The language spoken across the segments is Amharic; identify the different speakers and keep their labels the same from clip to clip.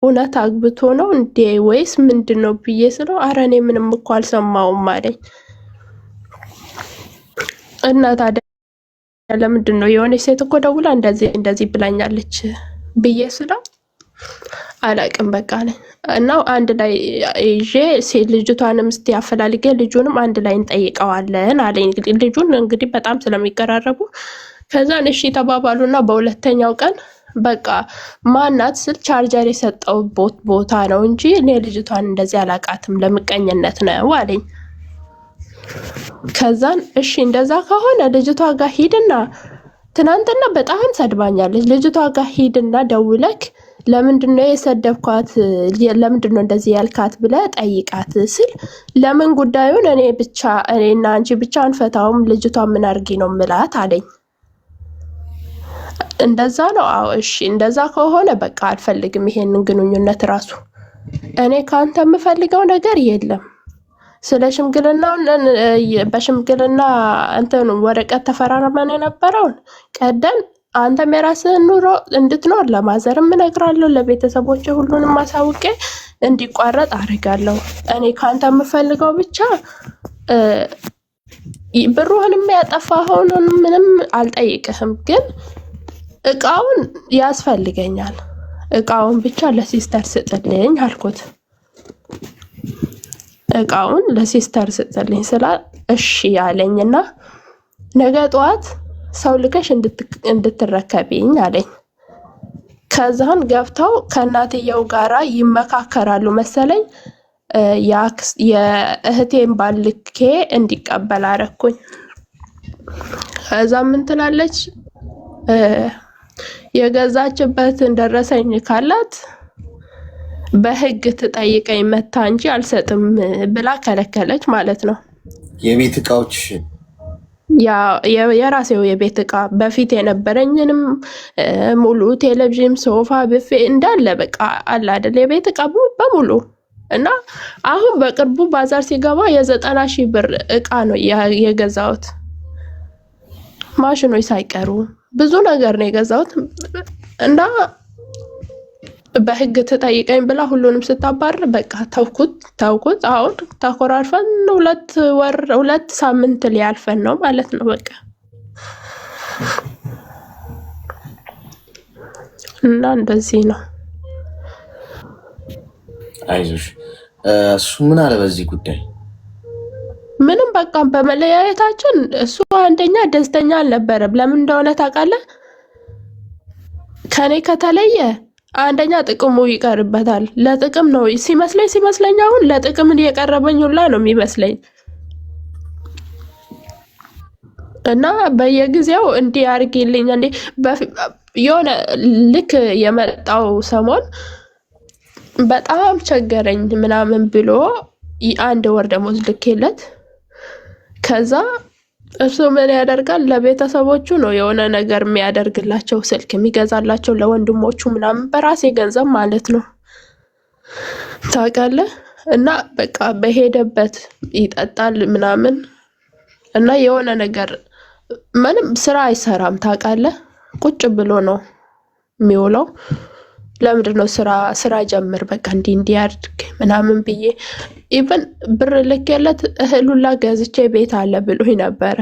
Speaker 1: እውነት አግብቶ ነው እንዴ ወይስ ምንድን ነው ብዬ ስለው ኧረ እኔ ምንም እኮ አልሰማውም አለኝ። እና ታዲያ ለምንድን ነው የሆነች ሴት እኮ ደውላ እንደዚህ እንደዚህ ብላኛለች ብዬ ስለው አላቅም በቃ ነኝ እና አንድ ላይ ይዤ ልጅቷንም እስቲ አፈላልጌ ልጁንም አንድ ላይ እንጠይቀዋለን አለኝ። ልጁን እንግዲህ በጣም ስለሚቀራረቡ ከዛን እሺ ተባባሉና በሁለተኛው ቀን በቃ ማናት ስል ቻርጀር የሰጠው ቦታ ነው እንጂ እኔ ልጅቷን እንደዚህ አላቃትም ለምቀኝነት ነው አለኝ። ከዛን እሺ እንደዛ ከሆነ ልጅቷ ጋር ሂድና ትናንትና በጣም ሰድባኛለች። ልጅቷ ጋር ሂድና ደውለክ ለምንድነው የሰደብኳት ለምንድነው እንደዚህ ያልካት ብለህ ጠይቃት ስል ለምን ጉዳዩን እኔና አንቺ ብቻ አንፈታውም ልጅቷ ምን አድርጊ ነው ምላት አለኝ። እንደዛ ነው? አዎ እሺ እንደዛ ከሆነ በቃ አልፈልግም ይሄንን ግንኙነት ራሱ እኔ ካንተ የምፈልገው ነገር የለም። ስለ ሽምግልና በሽምግልና እንትን ወረቀት ተፈራርመን የነበረውን ቀደን አንተም የራስህን ኑሮ እንድትኖር ለማዘርም እነግራለሁ፣ ለቤተሰቦች ሁሉንም አሳውቄ እንዲቋረጥ አድርጋለሁ። እኔ ካንተ የምፈልገው ብቻ ብሩህንም ያጠፋኸውን ምንም አልጠይቅህም፣ ግን እቃውን ያስፈልገኛል። እቃውን ብቻ ለሲስተር ስጥልኝ አልኩት። እቃውን ለሲስተር ስጥልኝ ስላ እሺ ያለኝና ነገ ጠዋት ሰው ልከሽ እንድትረከቢኝ አለኝ። ከዛን ገብተው ከእናትየው ጋራ ይመካከራሉ መሰለኝ። የእህቴን ባልኬ እንዲቀበል አረኩኝ። ከዛ ምን ትላለች የገዛችበትን ደረሰኝ ካላት በህግ ትጠይቀኝ መታ እንጂ አልሰጥም ብላ ከለከለች ማለት ነው።
Speaker 2: የቤት እቃዎች
Speaker 1: የራሴው የቤት እቃ በፊት የነበረኝንም ሙሉ ቴሌቪዥን፣ ሶፋ፣ ብፌ እንዳለ በቃ አለ አይደል የቤት እቃ በሙሉ እና አሁን በቅርቡ ባዛር ሲገባ የ90,000 ብር እቃ ነው የገዛሁት። ማሽኖች ሳይቀሩ ብዙ ነገር ነው የገዛሁት እና በህግ ትጠይቀኝ ብላ ሁሉንም ስታባርር በቃ ተውኩት። አሁን ተኮራርፈን 2 ሳምንት ሊያልፈን ነው ማለት ነው በቃ እና እንደዚህ ነው።
Speaker 2: አይዞሽ። እሱ ምን አለ በዚህ ጉዳይ?
Speaker 1: ምንም በቃ በመለያየታችን እሱ አንደኛ ደስተኛ አልነበረም። ለምን እንደሆነ ታውቃለህ? ከኔ ከተለየ አንደኛ ጥቅሙ ይቀርበታል። ለጥቅም ነው ሲመስለኝ አሁን ለጥቅም የቀረበኝ ሁላ ነው የሚመስለኝ እና በየጊዜው እንዲህ አድርጊልኝ እንዴ የሆነ ልክ የመጣው ሰሞን በጣም ቸገረኝ ምናምን ብሎ 1 ወር ደሞዝ ልኬለት ከዛ እሱ ምን ያደርጋል ለቤተሰቦቹ ነው የሆነ ነገር የሚያደርግላቸው፣ ስልክ የሚገዛላቸው ለወንድሞቹ ምናምን በራሴ ገንዘብ ማለት ነው ታውቃለህ። እና በቃ በሄደበት ይጠጣል ምናምን እና የሆነ ነገር ምንም ስራ አይሰራም ታውቃለህ። ቁጭ ብሎ ነው የሚውለው። ለምንድን ነው ስራ ጀምር በቃ እንዲህ አድርግ ምናምን ብዬ ኢቨን ብር ልኬለት እህሉላ ገዝቼ ቤት አለ ብሎኝ ነበረ።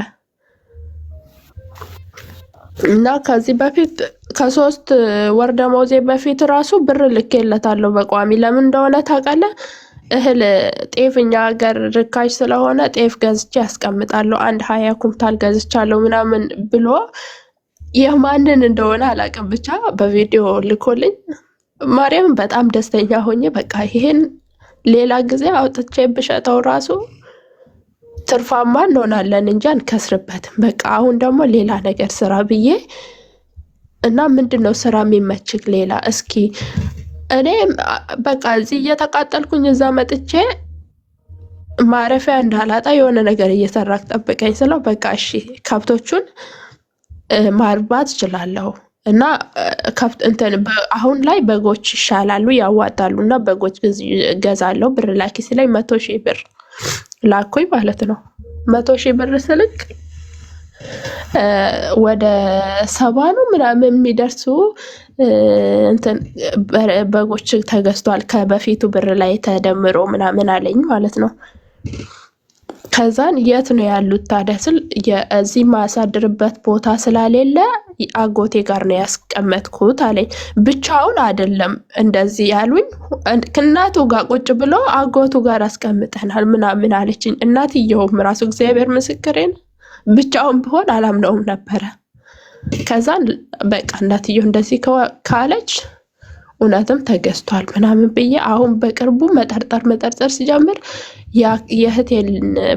Speaker 1: እና ከዚህ በፊት ከ3 ወር ደሞዜ በፊት ራሱ ብር ልኬለታለሁ በቋሚ። ለምን እንደሆነ ታውቃለህ? እህል ጤፍ እኛ ሀገር ርካሽ ስለሆነ ጤፍ ገዝቼ ያስቀምጣለሁ። 20 ኩንታል ገዝቻለሁ ምናምን ብሎ የማንን እንደሆነ አላውቅም፣ ብቻ በቪዲዮ ልኮልኝ ማርያም በጣም ደስተኛ ሆኜ በቃ ይሄን ሌላ ጊዜ አውጥቼ ብሸጠው ራሱ ትርፋማ እንሆናለን እንጂ አንከስርበትም። በቃ አሁን ደግሞ ሌላ ነገር ስራ ብዬ እና ምንድነው ስራ የሚመችክ ሌላ እስኪ እኔ በቃ እዚህ እየተቃጠልኩኝ እዛ መጥቼ ማረፊያ እንዳላጣ የሆነ ነገር እየሰራክ ጠብቀኝ ስለው በቃ እሺ ከብቶቹን ማርባት እችላለሁ እና አሁን ላይ በጎች ይሻላሉ ያዋጣሉ እና በጎች ገዛለሁ ብር ላኪ ሲለኝ 100,000 ብር ላኩኝ ማለት ነው። 100,000 ብር ስልክ ወደ 70 ነው ምናምን የሚደርሱ እንትን በጎች ተገዝቷል ከበፊቱ ብር ላይ ተደምሮ ምናምን አለኝ ማለት ነው። ከዛን የት ነው ያሉት ታዲያ ስል እዚህ ማሳድርበት ቦታ ስላሌለ አጎቴ ጋር ነው ያስቀመጥኩት አለኝ። ብቻውን አይደለም እንደዚህ ያሉኝ፣ ከእናቱ ጋር ቁጭ ብሎ አጎቱ ጋር አስቀምጠናል ምናምን አለችኝ። እናትየውም ራሱ እግዚአብሔር ምስክሬን ብቻውን ቢሆን አላምነውም ነበረ። ከዛን በቃ እናትየው እንደዚህ ካለች እውነትም ተገዝቷል ምናምን ብዬ አሁን በቅርቡ መጠርጠር ሲጀምር የእህቴን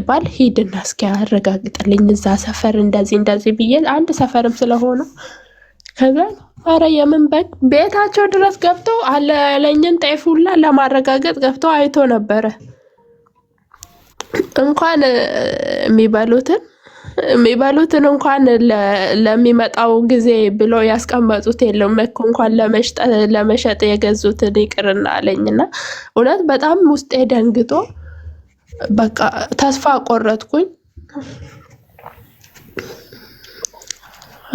Speaker 1: ባል ሂድና እስኪ ያረጋግጥልኝ እዛ ሰፈር እንደዚህ ብዬ አንድ ሰፈርም ስለሆነ ከዛ ኧረ የምን በግ ቤታቸው ድረስ ገብቶ አለ ያለኝን ጤፍ ሁላ ለማረጋገጥ ገብቶ አይቶ ነበረ። እንኳን የሚበሉትን እንኳን ለሚመጣው ጊዜ ብሎ ያስቀመጡት የለም እኮ እንኳን ለመሸጥ የገዙትን ይቅርና አለኝና እውነት በጣም ውስጤ ደንግጦ በቃ ተስፋ ቆረጥኩኝ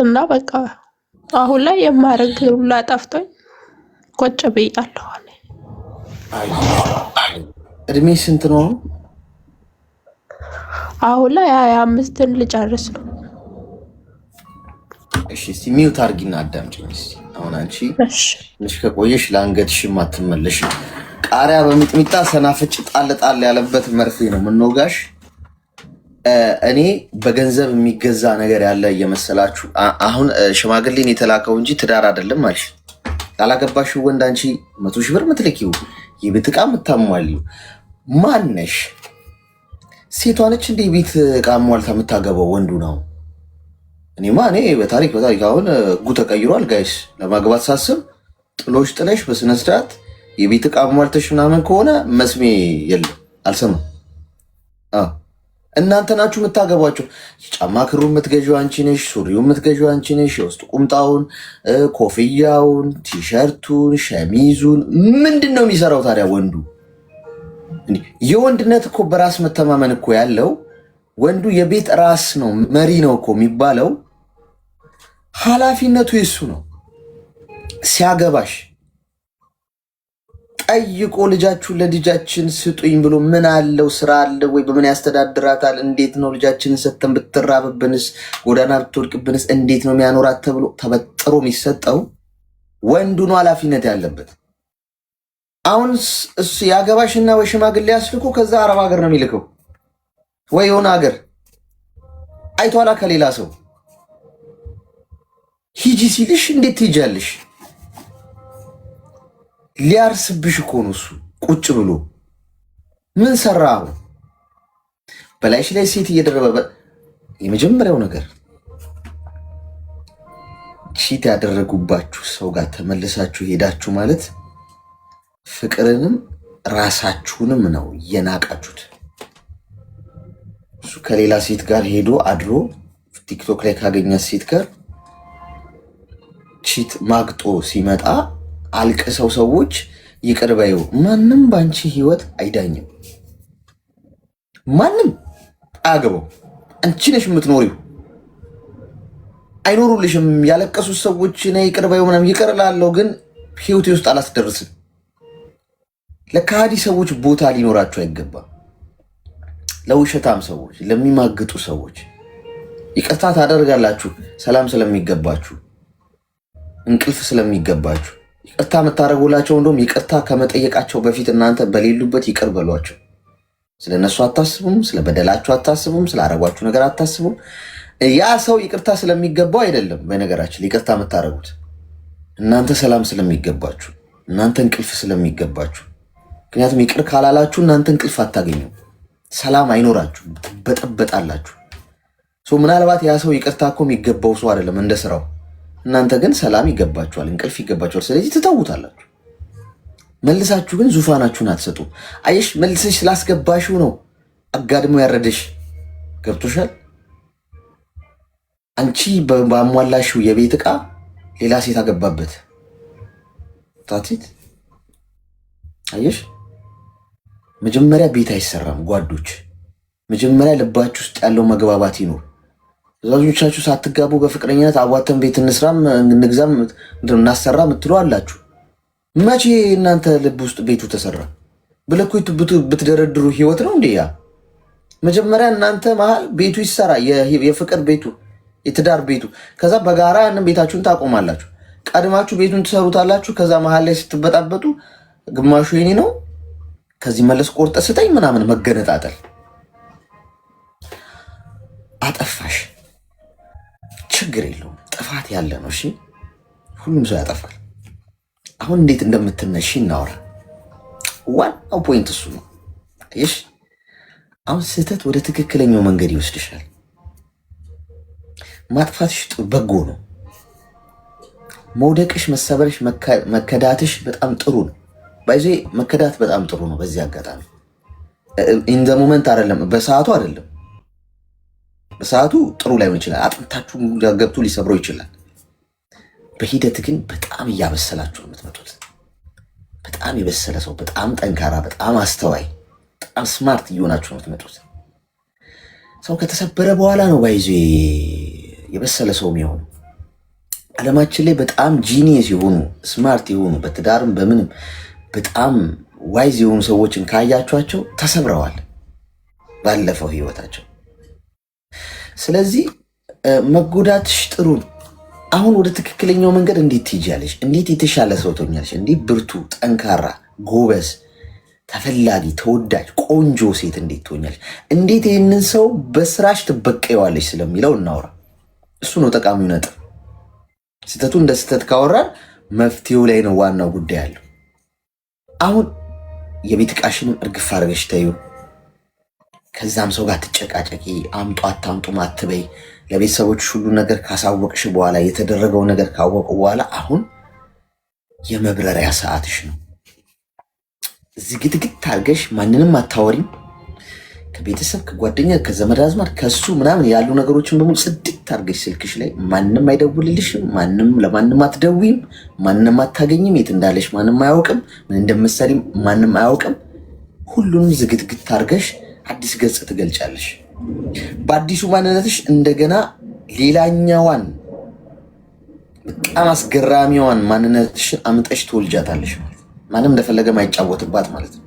Speaker 1: እና በቃ አሁን ላይ የማረግ ሁላ ጠፍቶኝ ቁጭ ብያለሁ።
Speaker 2: እድሜ ስንት ነው?
Speaker 1: አሁን ላይ 25ን ልጨርስ ነው።
Speaker 2: እሺ እስቲ ሚውት አድርጊና አዳምጪኝ እስቲ። አሁን አንቺ ትንሽ ከቆየሽ ለአንገትሽም አትመለሽም። ቃሪያ በሚጥሚጣ ሰናፍጭ ጣል ያለበት መርፌ ነው ምንወጋሽ። እኔ በገንዘብ የሚገዛ ነገር ያለ እየመሰላችሁ አሁን ሽማግሌን የተላከው እንጂ ትዳር አይደለም አልሽ። ላላገባሽው ወንድ አንቺ 100 ሺህ ብር ምትልኪው የቤት ዕቃ ምታሟሊው ማነሽ? ሴቷ ነች እንደ ቤት ዕቃ ሟልታ የምታገባው ወንዱ ነው። እኔ በታሪክ አሁን ሕጉ ተቀይሯል ጋይስ። ለማግባት ሳስብ ጥለሽ በስነ ስርዓት የቤት ዕቃ ሟልተሽ ምናምን ከሆነ መስሜ የለም አልሰማም። እናንተ ናችሁ የምታገቧቸው። የጫማ ክሩ የምትገዢው አንቺ ነሽ፣ ሱሪው የምትገዢው አንቺ ነሽ፣ የውስጥ ቁምጣውን፣ ኮፍያውን፣ ቲሸርቱን፣ ሸሚዙን። ምንድን ነው የሚሰራው ታዲያ ወንዱ? የወንድነት እኮ በራስ መተማመን እኮ ያለው ወንዱ የቤት ራስ ነው፣ መሪ ነው እኮ የሚባለው። ኃላፊነቱ የሱ ነው። ሲያገባሽ ጠይቆ ልጃችሁን ለልጃችን ስጡኝ ብሎ ምን አለው? ስራ አለ ወይ? በምን ያስተዳድራታል? እንዴት ነው ልጃችንን ሰተን ብትራብብንስ፣ ጎዳና ብትወድቅብንስ እንዴት ነው የሚያኖራት ተብሎ ተበጥሮ የሚሰጠው ወንዱ ነው ኃላፊነት ያለበት። አሁን እሱ ያገባሽና ወይ ሽማግሌ ያስልኮ ከዛ አረብ ሀገር ነው የሚልከው ወይ የሆነ ሀገር አይቷላ ከሌላ ሰው ሂጂ ሲልሽ እንዴት ትሄጃለሽ? ሊያርስብሽ እኮ ነው እሱ ቁጭ ብሎ ምን ሰራው በላይሽ ላይ ሴት እየደረበ። የመጀመሪያው ነገር ቺት ያደረጉባችሁ ሰው ጋር ተመልሳችሁ ሄዳችሁ ማለት ፍቅርንም ራሳችሁንም ነው የናቃችሁት። እሱ ከሌላ ሴት ጋር ሄዶ አድሮ ቲክቶክ ላይ ካገኛት ሴት ጋር ቺት ማግጦ ሲመጣ አልቅሰው ሰዎች ይቅር በይው። ማንም ባንቺ ህይወት አይዳኝም። ማንም አያገባው። አንቺ ነሽ የምትኖሪው። አይኖሩልሽም። ያለቀሱት ሰዎች ነይ ይቅር በይው ምናምን ይቅር እላለሁ፣ ግን ህይወቴ ውስጥ አላስደርስም። ለካሃዲ ሰዎች ቦታ ሊኖራቸው አይገባም። ለውሸታም ሰዎች፣ ለሚማግጡ ሰዎች ይቅርታ ታደርጋላችሁ። ሰላም ስለሚገባችሁ፣ እንቅልፍ ስለሚገባችሁ ይቅርታ የምታደርጉላቸው እንደውም ይቅርታ ከመጠየቃቸው በፊት እናንተ በሌሉበት ይቅር በሏቸው። ስለነሱ አታስቡም፣ ስለ በደላችሁ አታስቡም፣ ስላረጓችሁ ነገር አታስቡም። ያ ሰው ይቅርታ ስለሚገባው አይደለም። በነገራችን ይቅርታ የምታደርጉት እናንተ ሰላም ስለሚገባችሁ፣ እናንተ እንቅልፍ ስለሚገባችሁ። ምክንያቱም ይቅር ካላላችሁ እናንተ እንቅልፍ አታገኙም፣ ሰላም አይኖራችሁም፣ ትበጠበጣላችሁ። ምናልባት ያ ሰው ይቅርታ እኮ የሚገባው ሰው አይደለም እንደ ስራው። እናንተ ግን ሰላም ይገባችኋል፣ እንቅልፍ ይገባችኋል። ስለዚህ ትተውታላችሁ። መልሳችሁ ግን ዙፋናችሁን አትሰጡ። አየሽ፣ መልሰሽ ስላስገባሽው ነው አጋድሞ ያረደሽ። ገብቶሻል? አንቺ ባሟላሽው የቤት ዕቃ ሌላ ሴት አገባበት። ታቲት አየሽ፣ መጀመሪያ ቤት አይሰራም ጓዶች። መጀመሪያ ልባችሁ ውስጥ ያለው መግባባት ይኖር። አብዛኞቻችሁ ሳትጋቡ በፍቅረኝነት አዋተን ቤት እንስራም እንግዛም እናሰራ ምትሉ አላችሁ። መቼ እናንተ ልብ ውስጥ ቤቱ ተሰራ? ብለኩት ብትደረድሩ ህይወት ነው እንዴ? ያ መጀመሪያ እናንተ መሃል ቤቱ ይሰራ፣ የፍቅር ቤቱ፣ የትዳር ቤቱ። ከዛ በጋራ ያንን ቤታችሁን ታቆማላችሁ። ቀድማችሁ ቤቱን ትሰሩታላችሁ። ከዛ መሃል ላይ ስትበጣበጡ ግማሹ የኔ ነው ከዚህ መለስ ቆርጠ ስጠኝ ምናምን መገነጣጠል። አጠፋሽ ችግር የለውም ጥፋት ያለ ነው። እሺ ሁሉም ሰው ያጠፋል። አሁን እንዴት እንደምትነሺ እናወራ። ዋናው ፖይንት እሱ ነው። እሺ አሁን ስህተት ወደ ትክክለኛው መንገድ ይወስድሻል። ማጥፋትሽ በጎ ነው። መውደቅሽ፣ መሰበርሽ፣ መከዳትሽ በጣም ጥሩ ነው። ባይዜ መከዳት በጣም ጥሩ ነው። በዚህ አጋጣሚ ኢንዘ ሞመንት አይደለም፣ በሰዓቱ አይደለም። በሰዓቱ ጥሩ ላይሆን ይችላል። አጥንታችሁ ገብቶ ሊሰብረው ይችላል። በሂደት ግን በጣም እያበሰላችሁ ነው የምትመጡት። በጣም የበሰለ ሰው፣ በጣም ጠንካራ፣ በጣም አስተዋይ፣ በጣም ስማርት እየሆናችሁ ነው የምትመጡት። ሰው ከተሰበረ በኋላ ነው ባይዜ የበሰለ ሰው የሚሆኑ። ዓለማችን ላይ በጣም ጂኒየስ የሆኑ ስማርት የሆኑ በትዳርም በምንም በጣም ዋይዝ የሆኑ ሰዎችን ካያቸዋቸው ተሰብረዋል ባለፈው ህይወታቸው። ስለዚህ መጎዳትሽ ጥሩ ነው። አሁን ወደ ትክክለኛው መንገድ እንዴት ትሄጃለሽ? እንዴት የተሻለ ሰው ትሆኛለሽ? እንዴት ብርቱ፣ ጠንካራ፣ ጎበዝ፣ ተፈላጊ፣ ተወዳጅ፣ ቆንጆ ሴት እንዴት ትሆኛለሽ? እንዴት ይህንን ሰው በስራሽ ትበቀየዋለሽ ስለሚለው እናውራ። እሱ ነው ጠቃሚው ነጥብ። ስህተቱ እንደ ስህተት ካወራን መፍትሄው ላይ ነው ዋናው ጉዳይ ያለው። አሁን የቤት ዕቃሽንም እርግፍ አድርገሽ ተይው። ከዛም ሰው ጋር ትጨቃጨቂ፣ አምጡ አታምጡም አትበይ። ለቤተሰቦች ሁሉ ነገር ካሳወቅሽ በኋላ የተደረገው ነገር ካወቁ በኋላ አሁን የመብረሪያ ሰዓትሽ ነው። ዝግትግት አድርገሽ ማንንም አታወሪም። ከቤተሰብ ከጓደኛ ከዘመድ አዝማድ ከሱ ምናምን ያሉ ነገሮችን በሙሉ ጽድት አድርገሽ ስልክሽ ላይ ማንም አይደውልልሽም፣ ለማንም አትደውይም፣ ማንም አታገኝም፣ የት እንዳለሽ ማንም አያውቅም፣ ምን እንደምትሰሪም ማንም አያውቅም። ሁሉንም ዝግትግት አድርገሽ አዲስ ገጽ ትገልጫለሽ። በአዲሱ ማንነትሽ እንደገና ሌላኛዋን በጣም አስገራሚዋን ማንነትሽን አምጠሽ ትወልጃታለሽ ማለት ነው። ማንም እንደፈለገ ማይጫወትባት ማለት ነው።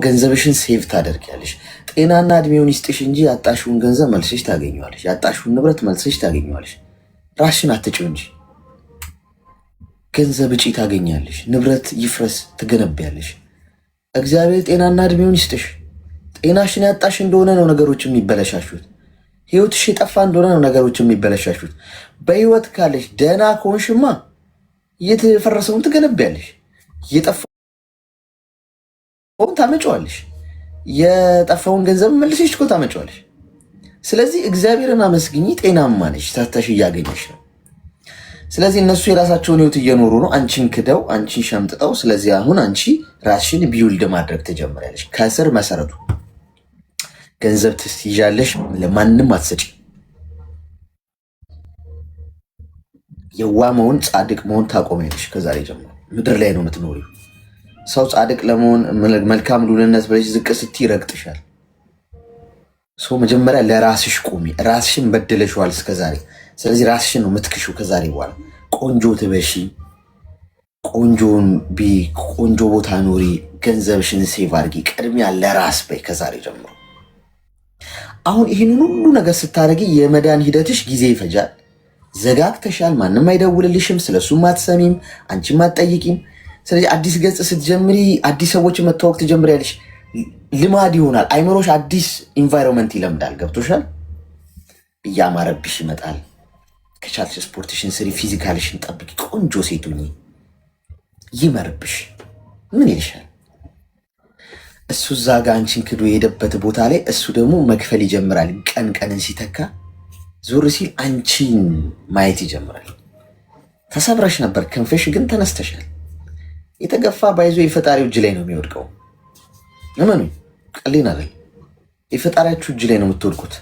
Speaker 2: ገንዘብሽን ሴቭ ታደርጊያለሽ። ጤናና እድሜውን ይስጥሽ እንጂ ያጣሽውን ገንዘብ መልሰሽ ታገኘዋለሽ። ያጣሽውን ንብረት መልሰሽ ታገኘዋለሽ። ራስሽን አትጪው እንጂ ገንዘብ እጪ ታገኛለሽ። ንብረት ይፍረስ ትገነቢያለሽ። እግዚአብሔር ጤናና እድሜውን ይስጥሽ። ጤናሽን ያጣሽ እንደሆነ ነው ነገሮች የሚበለሻሹት። ህይወትሽ የጠፋ እንደሆነ ነው ነገሮች የሚበለሻሹት። በህይወት ካለሽ ደህና ከሆንሽማ የተፈረሰውን ትገነቢያለሽ። የጠፋውን ታመጫዋለሽ። የጠፋውን ገንዘብ መልሰሽ እኮ ታመጫዋለሽ። ስለዚህ እግዚአብሔርን አመስግኚ። ጤናማ ነሽ፣ ሰርተሽ እያገኘሽ ነው። ስለዚህ እነሱ የራሳቸውን ህይወት እየኖሩ ነው፣ አንቺን ክደው፣ አንቺን ሸምጥጠው። ስለዚህ አሁን አንቺ ራስሽን ቢውልድ ማድረግ ትጀምሪያለሽ ከስር መሰረቱ። ገንዘብ ትይዣለሽ፣ ለማንም አትሰጪ። የዋ መሆን ጻድቅ መሆን ታቆሚያለሽ። ከዛሬ ጀምሮ ምድር ላይ ነው የምትኖሪው። ሰው ጻድቅ ለመሆን መልካም ሉልነት ብለሽ ዝቅ ስትይ ይረግጥሻል። ሰው መጀመሪያ ለራስሽ ቁሚ። ራስሽን በድለሽዋል እስከዛሬ። ስለዚህ ራስሽን ነው የምትክሺው ከዛሬ በኋላ። ቆንጆ ትበሺ፣ ቆንጆን ቢ፣ ቆንጆ ቦታ ኑሪ፣ ገንዘብሽን ሴቭ አድርጊ። ቅድሚያ ለራስ በይ ከዛሬ ጀምሮ። አሁን ይህንን ሁሉ ነገር ስታደርጊ የመዳን ሂደትሽ ጊዜ ይፈጃል። ዘጋግተሻል። ማንም አይደውልልሽም፣ ስለሱም አትሰሚም፣ አንቺም አትጠይቂም። ስለዚህ አዲስ ገጽ ስትጀምሪ አዲስ ሰዎች መታወቅ ትጀምሪያለሽ። ልማድ ይሆናል። አይምሮሽ አዲስ ኢንቫይሮንመንት ይለምዳል። ገብቶሻል? እያማረብሽ ይመጣል። ከቻልሽ ስፖርትሽን ስሪ፣ ፊዚካልሽን ጠብቂ፣ ቆንጆ ሴት ሁኚ። ይመርብሽ። ምን ይልሻል? እሱ እዛ ጋ አንቺን ክዶ የሄደበት ቦታ ላይ እሱ ደግሞ መክፈል ይጀምራል። ቀን ቀንን ሲተካ ዞር ሲል አንቺን ማየት ይጀምራል። ተሰብረሽ ነበር፣ ክንፈሽ ግን ተነስተሻል። የተገፋ ባይዞ የፈጣሪው እጅ ላይ ነው የሚወድቀው። እመኑ፣ ቀሊን አይደል። የፈጣሪያችሁ እጅ ላይ ነው የምትወድቁት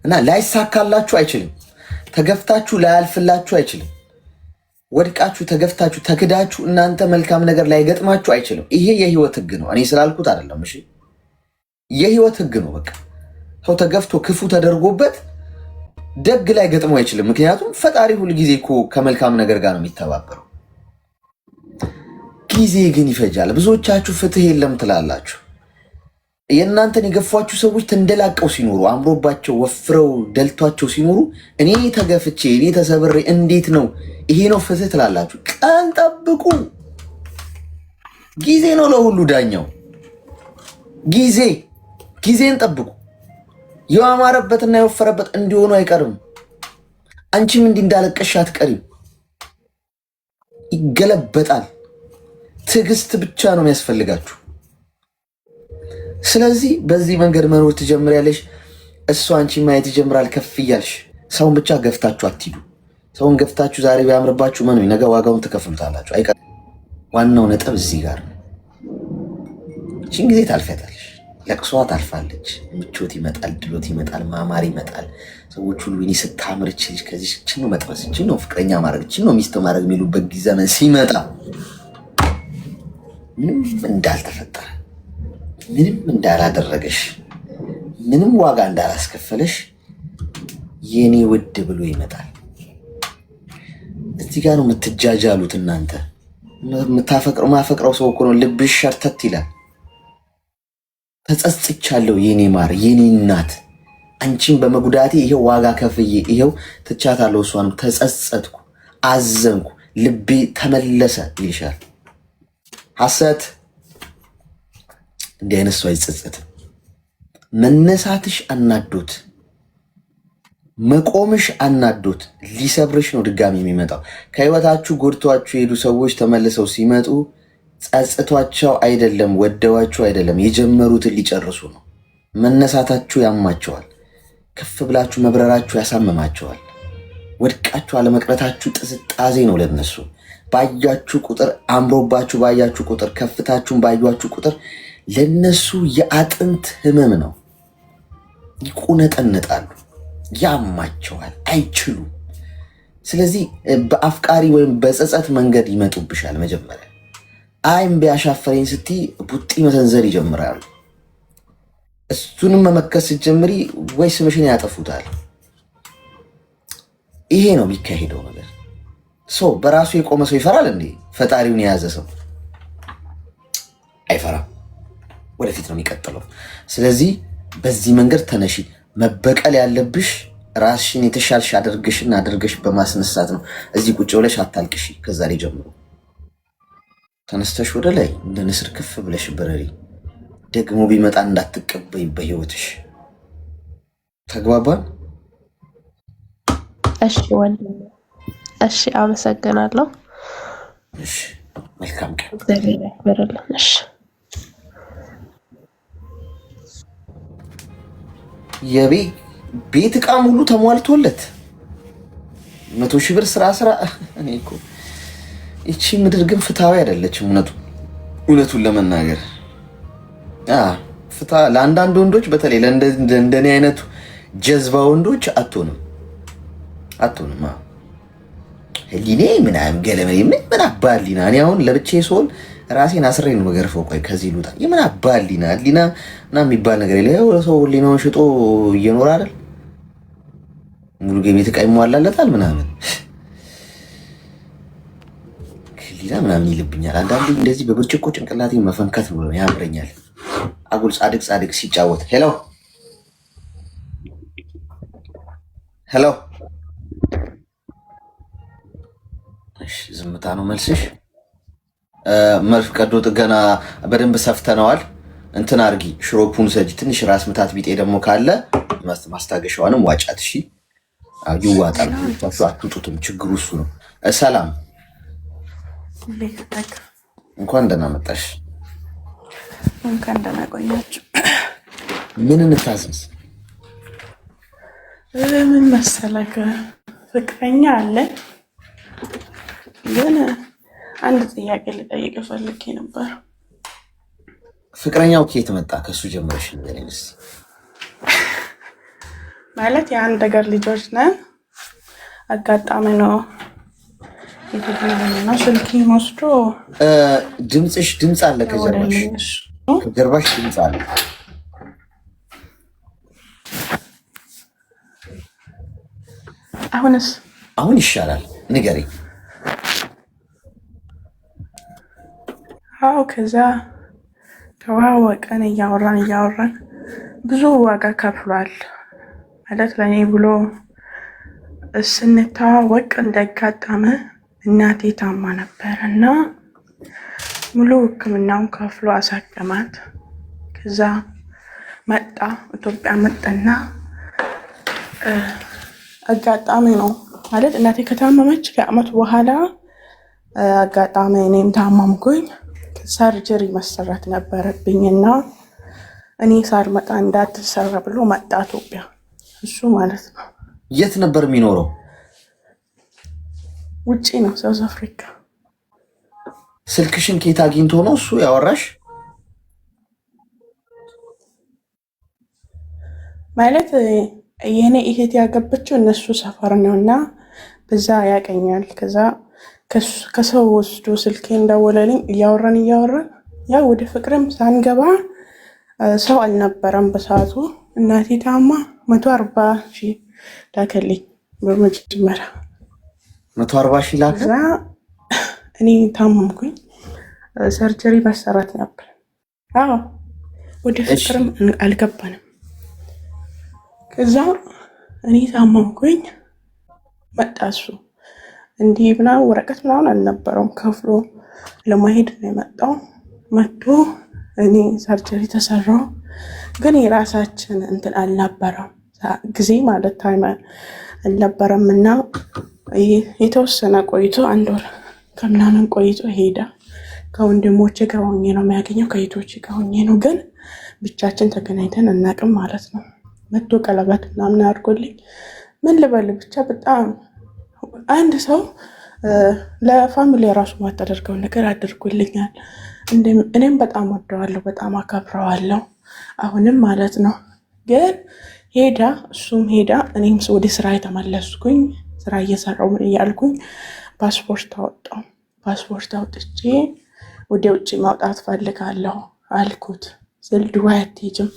Speaker 2: እና ላይሳካላችሁ አይችልም። ተገፍታችሁ ላያልፍላችሁ አይችልም። ወድቃችሁ ተገፍታችሁ ተክዳችሁ እናንተ መልካም ነገር ላይገጥማችሁ አይችልም። ይሄ የህይወት ህግ ነው። እኔ ስላልኩት አይደለም። እሺ፣ የህይወት ህግ ነው። በቃ ሰው ተገፍቶ ክፉ ተደርጎበት ደግ ላይ ገጥሞ አይችልም። ምክንያቱም ፈጣሪ ሁል ጊዜ እኮ ከመልካም ነገር ጋር ነው የሚተባበረው። ጊዜ ግን ይፈጃል። ብዙዎቻችሁ ፍትህ የለም ትላላችሁ። የእናንተን የገፏችሁ ሰዎች ተንደላቀው ሲኖሩ አምሮባቸው ወፍረው ደልቷቸው ሲኖሩ እኔ ተገፍቼ እኔ ተሰብሬ እንዴት ነው ይሄ ነው ፍትህ ትላላችሁ? ቀን ጠብቁ። ጊዜ ነው ለሁሉ ዳኛው። ጊዜን ጠብቁ። የአማረበትና የወፈረበት እንዲሆኑ አይቀርም። አንቺም እንዲህ እንዳለቀሽ አትቀሪም። ይገለበጣል። ትዕግስት ብቻ ነው የሚያስፈልጋችሁ። ስለዚህ በዚህ መንገድ መኖር ትጀምሪያለሽ። እሱ አንቺ ማየት ይጀምራል። ከፍ እያልሽ ሰውን ብቻ ገፍታችሁ አትሂዱ። ሰውን ገፍታችሁ ዛሬ ቢያምርባችሁ ምን ነገ ዋጋውን ትከፍሉታላችሁ። አይቀርም። ዋናው ነጥብ እዚህ ጋር ነው። እቺን ጊዜ ታልፊያታለሽ። ለቅሷ ታልፋለች። ምቾት ይመጣል፣ ድሎት ይመጣል፣ ማማር ይመጣል። ሰዎች ሁሉ እኔ ስታምር እችልሽ ከዚህ እችን ነው መጥበስ፣ እችን ነው ፍቅረኛ ማድረግ፣ እችን ነው ሚስት ማድረግ የሚሉበት ዘመን ሲመጣ ምንም እንዳልተፈጠረ ምንም እንዳላደረገሽ ምንም ዋጋ እንዳላስከፈለሽ የኔ ውድ ብሎ ይመጣል። እዚህ ጋር ነው የምትጃጃሉት እናንተ። ማፈቅረው ሰው እኮ ነው ልብሽ ሸርተት ይላል። ተጸጽቻለሁ የኔ ማር የኔ እናት አንቺን በመጉዳቴ ይሄው ዋጋ ከፍዬ ይሄው ትቻታለሁ። እሷንም ተጸጸትኩ፣ አዘንኩ፣ ልቤ ተመለሰ ይልሻል። ሐሰት እንዲህ አይነት ሰው አይጸጸትም። መነሳትሽ አናዶት፣ መቆምሽ አናዶት ሊሰብርሽ ነው ድጋሚ የሚመጣው። ከህይወታችሁ ጎድቷችሁ የሄዱ ሰዎች ተመልሰው ሲመጡ ጸጽቷቸው አይደለም፣ ወደዋችሁ አይደለም፣ የጀመሩትን ሊጨርሱ ነው። መነሳታችሁ ያማቸዋል። ከፍ ብላችሁ መብረራችሁ ያሳምማቸዋል። ወድቃችሁ አለመቅረታችሁ ጥዝጣዜ ነው ለነሱ። ባያችሁ ቁጥር አምሮባችሁ ባያችሁ ቁጥር ከፍታችሁን ባያችሁ ቁጥር ለነሱ የአጥንት ህመም ነው። ይቁነጠነጣሉ፣ ያማቸዋል፣ አይችሉም። ስለዚህ በአፍቃሪ ወይም በጸጸት መንገድ ይመጡብሻል። መጀመሪያ አይም ቢያሻፈረኝ ስትይ ቡጢ መሰንዘር ይጀምራሉ። እሱንም መመከስ ስትጀምሪ ወይ ስምሽን ያጠፉታል። ይሄ ነው የሚካሄደው ነገር። ሰው በራሱ የቆመ ሰው ይፈራል እንዴ? ፈጣሪውን የያዘ ሰው አይፈራም። ወደፊት ነው የሚቀጥለው። ስለዚህ በዚህ መንገድ ተነሺ። መበቀል ያለብሽ ራስሽን የተሻልሽ አድርገሽ በማስነሳት ነው። እዚህ ቁጭ ብለሽ አታልቅሺ። ከዛሬ ጀምሮ ተነስተሽ ወደ ላይ እንደ ንስር ከፍ ብለሽ በረሪ። ደግሞ ቢመጣ እንዳትቀበይ በህይወትሽ። ተግባባን?
Speaker 1: እሺ ወንድም፣ እሺ አመሰግናለሁ።
Speaker 2: እሺ መልካም ቀን።
Speaker 1: እግዚአብሔር ያክብርልን። እሺ
Speaker 2: የቤት ዕቃ ሙሉ ተሟልቶለት 100,000 ብር ስራ እኔ እኮ ይቺ ምድር ግን ፍትሃዊ አይደለችም። እውነቱን ለመናገር ፍትሃ ለአንዳንድ ወንዶች በተለይ ለእንደኔ አይነቱ ጀዝባ ወንዶች አትሆንም። ህሊኔ ምናምን ገለመሌ ምን አባሊና እኔ አሁን ለብቻዬ ስሆን ራሴን አስሬ ነው መገርፈው። ቆይ ከዚህ ልውጣ። የምን አባሊና ህሊና ምናምን የሚባል ነገር የለ። ሰው ህሊናውን ሽጦ እየኖረ አይደል? ሙሉ ቤት ዕቃ ይሟላለታል ምናምን ህሊና ምናምን ይልብኛል። አንዳንዴ እንደዚህ በብርጭቆ ጭንቅላቴ መፈንከት ነው ያምረኛል። አጉል ጻድቅ ሲጫወት ሄሎ እሺ፣ ዝምታ ነው መልስሽ። መርፍ ቀዶ ጥገና በደንብ ሰፍተነዋል። እንትን አርጊ፣ ሽሮፑን ሰጂ። ትንሽ ራስ ምታት ቢጤ ደግሞ ካለ ማስታገሻዋንም ዋጫት። እሺ ይዋጣል። አትውጡትም። ችግሩ እሱ ነው። ሰላም፣ እንኳን ደህና መጣሽ።
Speaker 3: እንኳን ደህና ቆያችሁ።
Speaker 2: ምን እንታዘዝ?
Speaker 3: ምን መሰለህ፣ ፍቅረኛ አለ፣ ግን አንድ ጥያቄ ልጠይቅ ፈልጌ ነበር።
Speaker 2: ፍቅረኛው ከየት መጣ? ከሱ ጀምረሽ ንገሪኝ።
Speaker 3: ማለት የአንድ ሀገር ልጆች ነን። አጋጣሚ ነው የተገናኘነው። ስልኬን ወስዶ
Speaker 2: ድምፅ አለ ከጀርባሽ ድምፅ አለ። አሁን ይሻላል ንገሪ።
Speaker 3: አዎ ከዛ ተዋወቀን እያወራን ብዙ ዋጋ ከፍሏል ማለት ለኔ ብሎ ስንተዋወቅ እንዳጋጠመ እናቴ ታማ ነበርና ሙሉ ሕክምናውን ከፍሎ አሳከማት። ከዛ መጣ ኢትዮጵያ መጣና አጋጣሚ ነው ማለት እናቴ ከታመመች ከዓመት በኋላ አጋጣሚ እኔም ታመምኩኝ። ሰርጀሪ መሰራት ነበረብኝና እኔ ሳልመጣ እንዳትሰራ ብሎ መጣ ኢትዮጵያ። እሱ ማለት ነው።
Speaker 2: የት ነበር የሚኖረው?
Speaker 3: ውጪ ነው፣ ሳውዝ አፍሪካ።
Speaker 2: ስልክሽን ከየት አግኝቶ ነው እሱ ያወራሽ?
Speaker 3: ማለት የኔ እህት ያገበችው እነሱ ሰፈር ነውና በዛ ያቀኛል። ከዛ ከሰው ወስዶ ስልኬን ደወለልኝ። እያወራን ያው ወደ ፍቅርም ሳንገባ ሰው አልነበረም በሰዓቱ። እናቴ ታማ 140,000 ላከልኝ በመጀመሪያ
Speaker 2: 140,000 ላከ።
Speaker 3: ከዛ እኔ ታመምኩኝ፣ ሰርጀሪ መሰራት ነበር። አዎ ወደ ፍቅርም አልገባንም። ከዛ እኔ ታመምኩኝ መጣ እሱ። እንዲህ ምናምን ወረቀት ምናምን አልነበረውም፣ ከፍሎ ለማሄድ ነው የመጣው። መጥቶ እኔ ሰርጀሪ ተሰራው፣ ግን የራሳችን እንትን አልነበረም ጊዜ ማለት ታይም አልነበረም እና የተወሰነ ቆይቶ 1 ወር ከምናምን ቆይቶ ሄዳ። ከወንድሞቼ ጋር ሆኜ ነው የሚያገኘው፣ ከእህቶቼ ጋር ሆኜ ነው፣ ግን ብቻችን ተገናኝተን እናቅም ማለት ነው። መጥቶ ቀለበት ምናምን አድርጎልኝ ምን ልበል ብቻ በጣም አንድ ሰው ለፋሚሊ ራሱ ማታደርገውን ነገር አድርጎልኛል። እኔም በጣም ወደዋለሁ፣ በጣም አከብረዋለሁ አሁንም ማለት ነው። ግን ሄዳ እሱም ሄዳ እኔም ወደ ስራ የተመለስኩኝ፣ ስራ እየሰራው ምን እያልኩኝ ፓስፖርት አወጣው። ፓስፖርት አውጥቼ ወደ ውጭ ማውጣት ፈልጋለሁ አልኩት። ስል ዱባይ አትሄጂም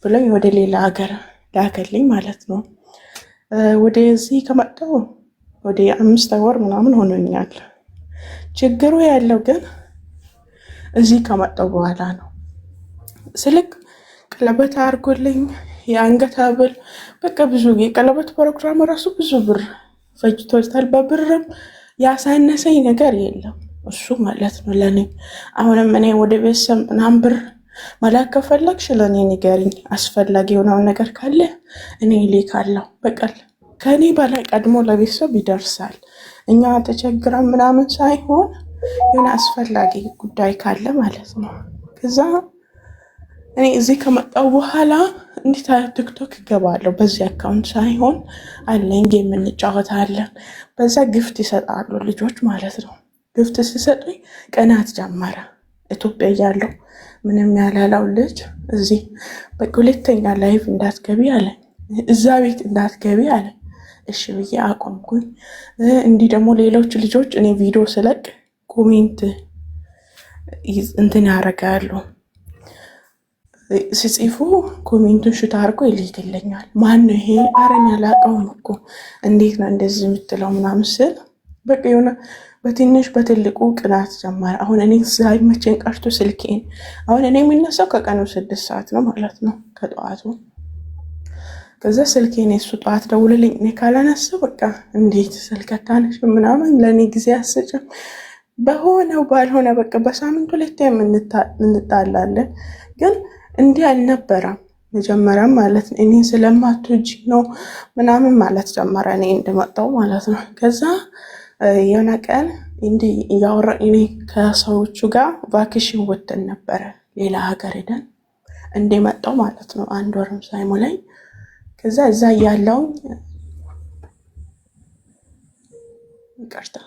Speaker 3: ብሎኝ ወደ ሌላ ሀገር ላከልኝ ማለት ነው። ወደዚህ ከመጣሁ ወደ 5 ወር ምናምን ሆኖኛል። ችግሩ ያለው ግን እዚህ ከመጣሁ በኋላ ነው። ስልክ ቀለበት አድርጎልኝ የአንገት ሐብል በቃ ብዙ የቀለበት ፕሮግራም ራሱ ብዙ ብር ፈጅቶታል። በብርም ያሳነሰኝ ነገር የለም እሱ ማለት ነው ለኔ። አሁንም እኔ ወደ ቤተሰብ ምናምን ብር መላክ ከፈለግሽ ለእኔ ንገሪኝ፣ አስፈላጊ የሆነውን ነገር ካለ እኔ እልካለሁ። በቀል ከእኔ በላይ ቀድሞ ለቤተሰብ ይደርሳል። እኛ ተቸግረን ምናምን ሳይሆን የሆነ አስፈላጊ ጉዳይ ካለ ማለት ነው። ከዛ እኔ እዚህ ከመጣሁ በኋላ እንዴት ቲክቶክ እገባለሁ። በዚህ አካውንት ሳይሆን አለኝ የምንጫወታለን። በዛ ግፍት ይሰጣሉ ልጆች ማለት ነው። ግፍት ሲሰጡኝ ቀናት ጀመረ። ኢትዮጵያ እያለሁ ምንም ያላለው ልጅ እዚህ በቃ ሁለተኛ ላይቭ እንዳትገቢ አለ፣ እዛ ቤት እንዳትገቢ አለ። እሺ ብዬ አቆምኩኝ። እንዲህ ደግሞ ሌሎች ልጆች እኔ ቪዲዮ ስለቅ ኮሜንት እንትን ያደርጋሉ፣ ሲጽፉ ኮሜንቱን ሽታ አድርጎ ይልክልኛል። ማነው ይሄ? አረን ያላቀውም እኮ እንዴት ነው እንደዚህ የምትለው ምናምን ስል በቃ የሆነ በትንሽ በትልቁ ቅናት ጀመረ። አሁን እኔ ሳይመቸኝ ቀርቶ ስልኬን አሁን እኔ የሚነሳው ከቀኑ 6 ሰዓት ነው ማለት ነው ከጠዋቱ። ከዛ ስልኬን እሱ ጠዋት ደውልልኝ፣ እኔ ካላነሳው በቃ እንዴት ስልክ አታነሽ ምናምን ለእኔ ጊዜ አስጭም በሆነው ባልሆነ በቃ በሳምንቱ 2 እንጣላለን። ግን እንዲህ አልነበረም መጀመሪያም ማለት ነው። እኔ ስለማትወጂ ነው ምናምን ማለት ጀመረ እኔ እንደመጣው ማለት ነው። ከዛ የሆነ ቀን እንዲህ እያወራ እኔ ከሰዎቹ ጋር ቫኬሽን ወጥተን ነበረ ሌላ ሀገር ሄደን እንደመጣው ማለት ነው 1 ወርም ሳይሞላኝ። ከዛ እዛ ያለው ይቅርታ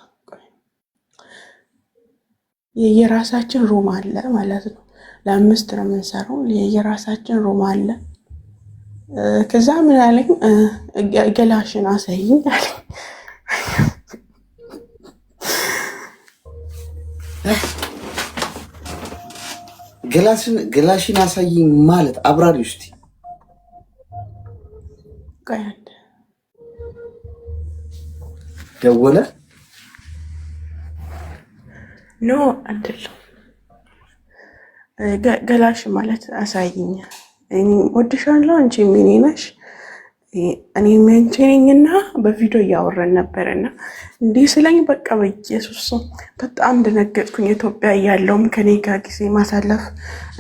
Speaker 3: የራሳችን ሩም አለ ማለት ነው። ለ5 ነው የምንሰራው፣ የራሳችን ሩም አለ። ከዛ ምን አለኝ ገላሽን አሳይኝ አለኝ።
Speaker 2: ገላሽን አሳይኝ ማለት አብራሪ ውስጥ ደወለ
Speaker 3: ኖ አይደለም ገላሽ ማለት አሳይኝ እኔ ወድሻለሁ አንቺ ምን ነሽ እኔ መንቸኝና በቪዲዮ እያወራን ነበርና እንዲህ ስለኝ በቃ በኢየሱስ በጣም ደነገጥኩኝ። ኢትዮጵያ ያለውም ከኔ ጋር ጊዜ ማሳለፍ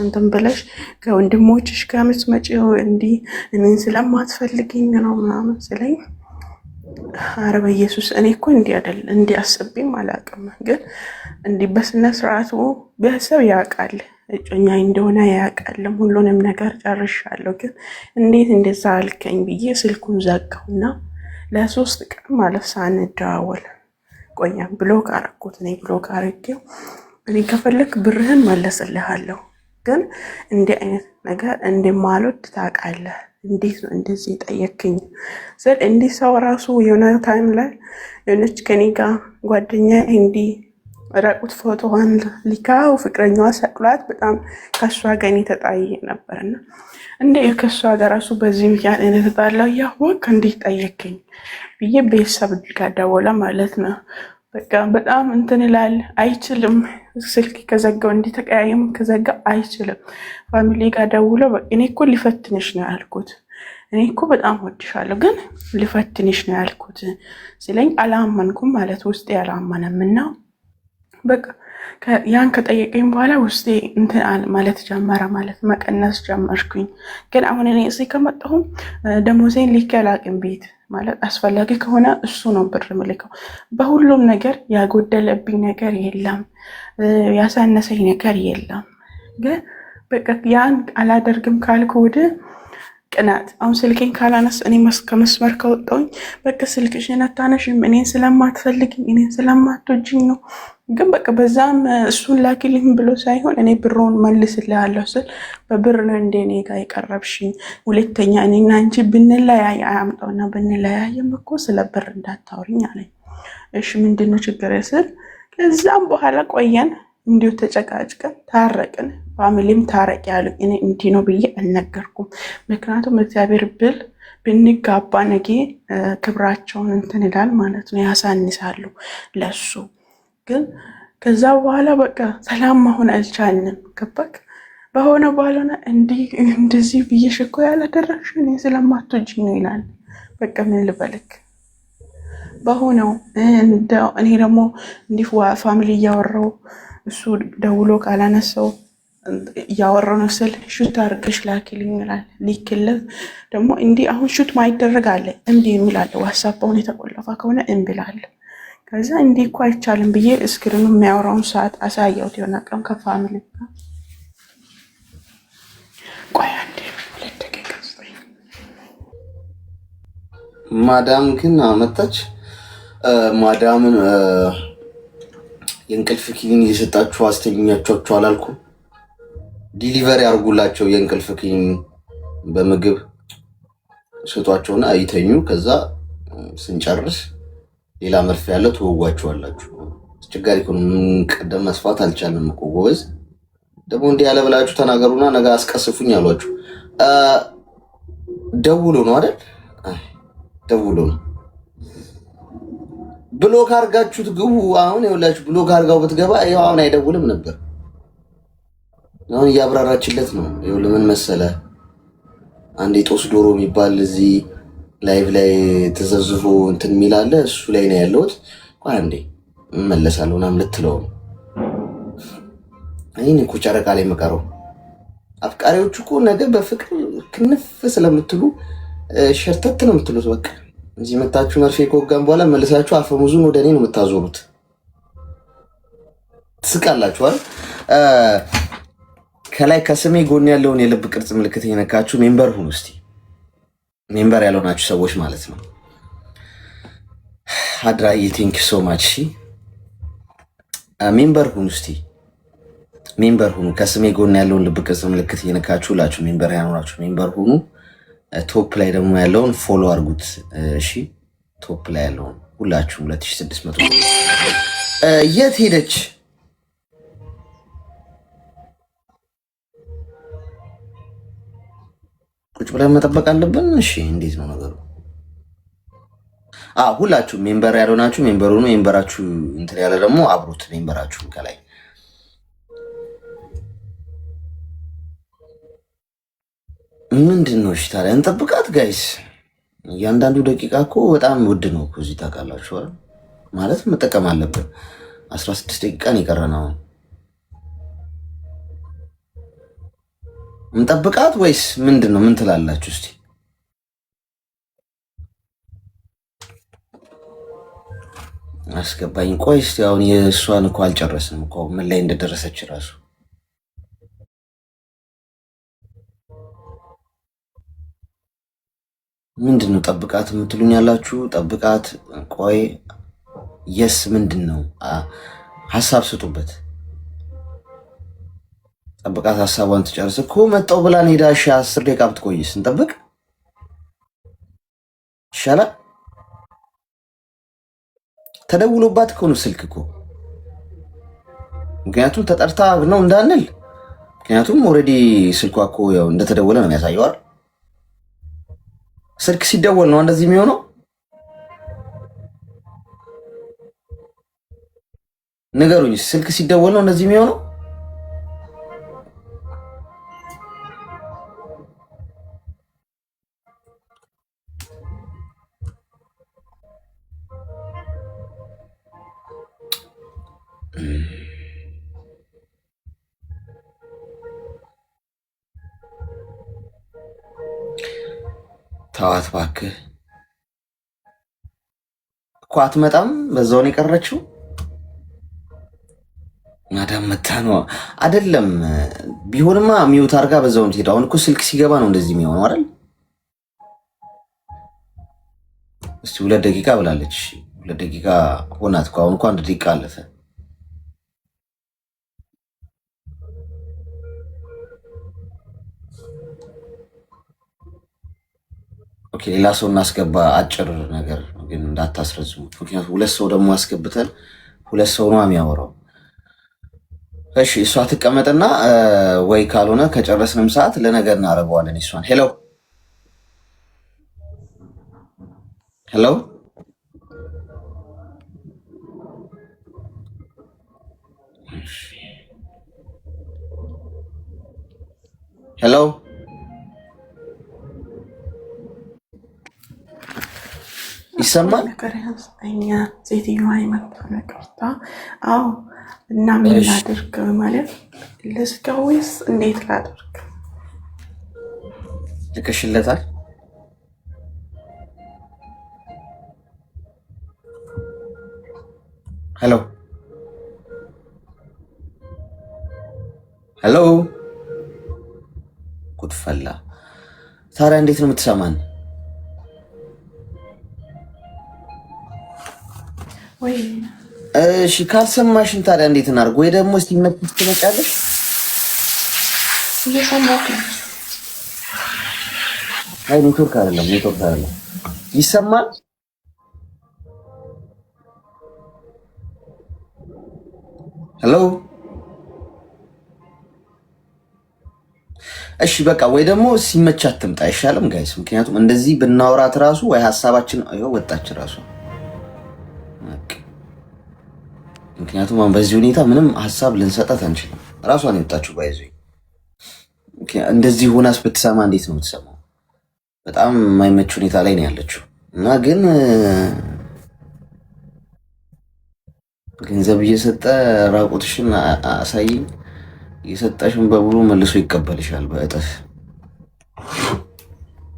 Speaker 3: እንትን ብለሽ ከወንድሞችሽ ጋር መስመጪው እንዲህ እኔን ስለማትፈልጊኝ ነው ምናምን ስለኝ ኧረ በኢየሱስ እኔ እኮ እንዲህ አይደል እንዲህ አስቤም አላውቅም። ግን እንዲህ በስነ ስርዓቱ ቤተሰብ ያውቃል እጮኛ እንደሆነ ያውቃልም ሁሉንም ነገር ጨርሻለሁ። ግን እንዴት እንደዛ አልከኝ ብዬ ስልኩን ዘጋውና ለ3 ቀን ማለት ሳንደዋወል ቆያ ብሎክ አረኩት። እኔ ብሎክ አረጌው እኔ ከፈለክ ብርህን መለስልሃለሁ ግን እንዲህ አይነት ነገር እንደማልወድ ታውቃለህ። እንዴት ነው እንደዚህ ጠየቅኝ ስል እንዲህ ሰው ራሱ የሆነ ታይም ላይ የሆነች ከኔ ጋር ጓደኛ እንዲህ ራቁት ፎቶዋን ሊካው ፍቅረኛዋ ሰቅሏት በጣም ከሷ ጋር ተጣይ ነበርና እንዴ ከሷ ጋር ራሱ በዚህ ምክንያት ተጣላው ያወቅ እንዴት ጠየቅኝ ብዬ ቤተሰብ ጋር ደወለ ማለት ነው። በቃ በጣም እንትን ይላል አይችልም። ስልክ ከዘጋው እንዲህ ተቀያየም ከዘጋ አይችልም። ፋሚሊ ጋር ደውሎ እኔ እኮ ሊፈትንሽ ነው ያልኩት እኔ እኮ በጣም ወድሻለሁ ግን ሊፈትንሽ ነው ያልኩት ስለኝ አላመንኩም ማለት ውስጤ አላመነምና በቃ ያን ከጠየቀኝ በኋላ ውስጤ እንትን ማለት ጀመረ ማለት መቀነስ ጀመርኩኝ። ግን አሁን እኔ እዚህ ከመጣሁ ደሞዜን ልኬ አላቅም ቤት ማለት አስፈላጊ ከሆነ እሱ ነው ብር ምልከው። በሁሉም ነገር ያጎደለብኝ ነገር የለም ያሳነሰኝ ነገር የለም። ግን በቃ ያን አላደርግም ካልኩ ወደ ቅናት አሁን ስልኬን ካላነስ እኔ ከመስመር ከወጣሁኝ በቃ ስልክሽን አታነሺም እኔን ስለማትፈልጊኝ እኔን ስለማትወጂኝ ነው። ግን በቃ በዛም እሱን ላኪልኝ ብሎ ሳይሆን እኔ ብሩን መልስልሃለሁ ስል በብር ነው እንደ እኔ ጋር የቀረብሽኝ። ሁለተኛ እኔና አንቺ ብንለያይ አያምጣውና ብንለያይም እኮ ስለ ብር እንዳታወሪኝ አለኝ። እሺ ምንድነው ችግር ስል ከዛም በኋላ ቆየን እንዲሁ ተጨቃጭቀን ታረቅን። ፋሚሊም ታረቅ ያሉኝ እኔ እንዲህ ነው ብዬ አልነገርኩም። ምክንያቱም እግዚአብሔር ብል ብንጋባ ነገ ክብራቸውን እንትን ይላል ማለት ነው ያሳንሳሉ ለሱ። ግን ከዛ በኋላ በቃ ሰላም መሆን አልቻልንም። ገባክ በሆነ ባልሆነ እንደዚህ ብዬሽ እኮ ያላደረግሽ እኔ ስለማትወጂኝ ነው ይላል። በቃ ምን ልበልክ በሆነው እኔ ደግሞ እንዲህ ፋሚሊ እያወራው እሱ ደውሎ ካላነሳው እያወራው ነው ስል ሹት አድርገሽ ላኪልኝ ይላል። ሊክልህ ደግሞ እንዲህ አሁን ሹት ማይደረግ አለ እምቢ የሚል አለ። ዋትስአፕውን የተቆለፈ ከሆነ እምቢ ይላል። ከዛ እንዲህ እኮ አይቻልም ብዬ እስክሪኑ የሚያወራውን ሰዓት አሳየሁት። የሆነ ቀን ከፋሚሊ ጋር ቆይ አንዴ 2 ደቂቃ ስጠኝ።
Speaker 2: ማዳም ግን አመጣች። ማዳምን የእንቅልፍ ኪኒን እየሰጣችሁ አስተኛቻችሁ አላልኩም? ዲሊቨሪ አድርጉላቸው የእንቅልፍ ኪኒን በምግብ ስጧቸውና አይተኙ። ከዛ ስንጨርስ ሌላ መርፌ ያለው ትወጓቸዋላችሁ። አስቸጋሪ እኮ ነው። ቀደም መስፋት አልቻልንም እኮ ጎበዝ። ደግሞ እንዲህ ያለ ብላችሁ ተናገሩና ነገ አስቀስፉኝ አሏችሁ። ደውሎ ነው አይደል? ደውሎ ነው። ብሎክ አድርጋችሁት ግቡ። አሁን ይኸውላችሁ ብሎክ አድርጋው ብትገባ ይኸው አሁን አይደውልም ነበር። አሁን እያብራራችለት ነው። ይኸውልህ ምን መሰለ አንድ ጦስ ዶሮ የሚባል እዚህ ላይቭ ላይ ተዘዝፎ እንትን የሚል አለ። እሱ ላይ ነው ያለሁት። ቆይ አንዴ እመለሳለሁ ምናምን ልትለው ነው። እኔ እኮ ጨረቃ ላይ መቀረው አፍቃሪዎቹ እኮ ነገ በፍቅር ክንፍ ስለምትሉ ሸርተት ነው የምትሉት። በቃ እዚህ መታችሁ መርፌ ከወጋን በኋላ መልሳችሁ አፈሙዙን ወደ እኔ ነው የምታዞሩት። ትስቃላችኋል። ከላይ ከስሜ ጎን ያለውን የልብ ቅርጽ ምልክት የነካችሁ ሜምበር ሁኑ እስቲ። ሜምበር ያልሆናችሁ ሰዎች ማለት ነው። አድራዬ ቴንክ ሶ ማች። ሜምበር ሁኑ እስቲ፣ ሜምበር ሁኑ። ከስሜ ጎን ያለውን ልብ ቅርጽ ምልክት እየነካችሁ ሁላችሁ ሜምበር ያልሆናችሁ ሜምበር ሁኑ። ቶፕ ላይ ደግሞ ያለውን ፎሎ አድርጉት። እሺ ቶፕ ላይ ያለውን ሁላችሁ 2600 የት ሄደች? ቁጭ ብለን መጠበቅ አለብን። እሺ እንዴት ነው ነገሩ? ሁላችሁም ሜምበር ያልሆናችሁ ሜምበር ሆኖ ሜምበራችሁ እንትን ያለ ደግሞ አብሩት ሜምበራችሁን ከላይ ምንድን ነው? እሺ ታዲያ እንጠብቃት ጋይስ። እያንዳንዱ ደቂቃ እኮ በጣም ውድ ነው እኮ እዚህ ታውቃላችሁ አይደል? ማለት መጠቀም አለብን። 16 ደቂቃን የቀረነው እንጠብቃት ወይስ ምንድን ነው? ምን ትላላችሁ እስቲ? አስገባኝ። ቆይ እስቲ አሁን የእሷን እኮ አልጨረስንም እኮ ምን ላይ እንደደረሰች ራሱ ምንድን ነው? ጠብቃት የምትሉኝ ያላችሁ ጠብቃት። ቆይ የስ ምንድን ነው? ሀሳብ ስጡበት። ጠብቃት ሀሳቧን ትጨርስ እኮ መጣው ብላን ሄዳ 10 ደቂቃ ብትቆይስ እንጠብቅ ይሻላል። ተደውሎባት እኮ ነው ስልክ እኮ ምክንያቱም ተጠርታ ነው እንዳንል ምክንያቱም ኦልሬዲ ስልኳ እኮ ያው እንደተደወለ ነው የሚያሳየው አይደል? ስልክ ሲደወል ነው እንደዚህ የሚሆነው። ንገሩኝ፣ ስልክ ሲደወል ነው እንደዚህ የሚሆነው? ተዋት እባክህ እኮ አትመጣም። በዛውን የቀረችው ማዳም መታ ነው አይደለም? ቢሆንማ ሚውት አድርጋ በዛውን ትሄድ። አሁን እኮ ስልክ ሲገባ ነው እንደዚህ የሚሆነው አይደል? እስቲ 2 ደቂቃ ብላለች። 2 ደቂቃ ሆናት እኮ አሁን እኮ 1 ደቂቃ አለፈ። ኦኬ ሌላ ሰው እናስገባ። አጭር ነገር ግን እንዳታስረዝሙ። ምክንያቱም 2 ሰው ደግሞ አስገብተን 2 ሰው ነው የሚያወራው። እሺ እሷ ትቀመጥና ወይ ካልሆነ ከጨረስንም ሰዓት ለነገ እናደርገዋለን። እሷን ሄሎ ሄሎ ሄሎ ይሰማል?
Speaker 3: እኛ ሴትዮዋ የመጣው ነገርታ። አዎ እና ምን ላድርግ ማለት ልዝጋ ወይስ እንዴት ላድርግ?
Speaker 2: ልከሽለታል? ሄሎ ሄሎ ጉድፈላ። ታዲያ እንዴት ነው የምትሰማን? እሺ ካልሰማሽን ታዲያ እንዴት እናድርግ? ወይ ደግሞ እስቲ መጥተሽ ትመጫለሽ?
Speaker 3: እየሰማሁህ ነው።
Speaker 2: አይ ኔትወርክ አይደለም ይሰማል? ሄሎ እሺ በቃ ወይ ደግሞ ሲመቻት ትምጣ አይሻልም ጋይስ? ምክንያቱም እንደዚህ ብናወራት ራሱ ወይ ሀሳባችን ወጣች ራሱ። ምክንያቱም አሁን በዚህ ሁኔታ ምንም ሀሳብ ልንሰጣት አንችልም። ራሷን የወጣችው ባይዞ እንደዚህ ሆናስ ብትሰማ እንዴት ነው የምትሰማው? በጣም የማይመች ሁኔታ ላይ ነው ያለችው። እና ግን ገንዘብ እየሰጠ ራቁትሽን አሳይኝ የሰጠሽን በሙሉ መልሶ ይቀበልሻል በእጥፍ።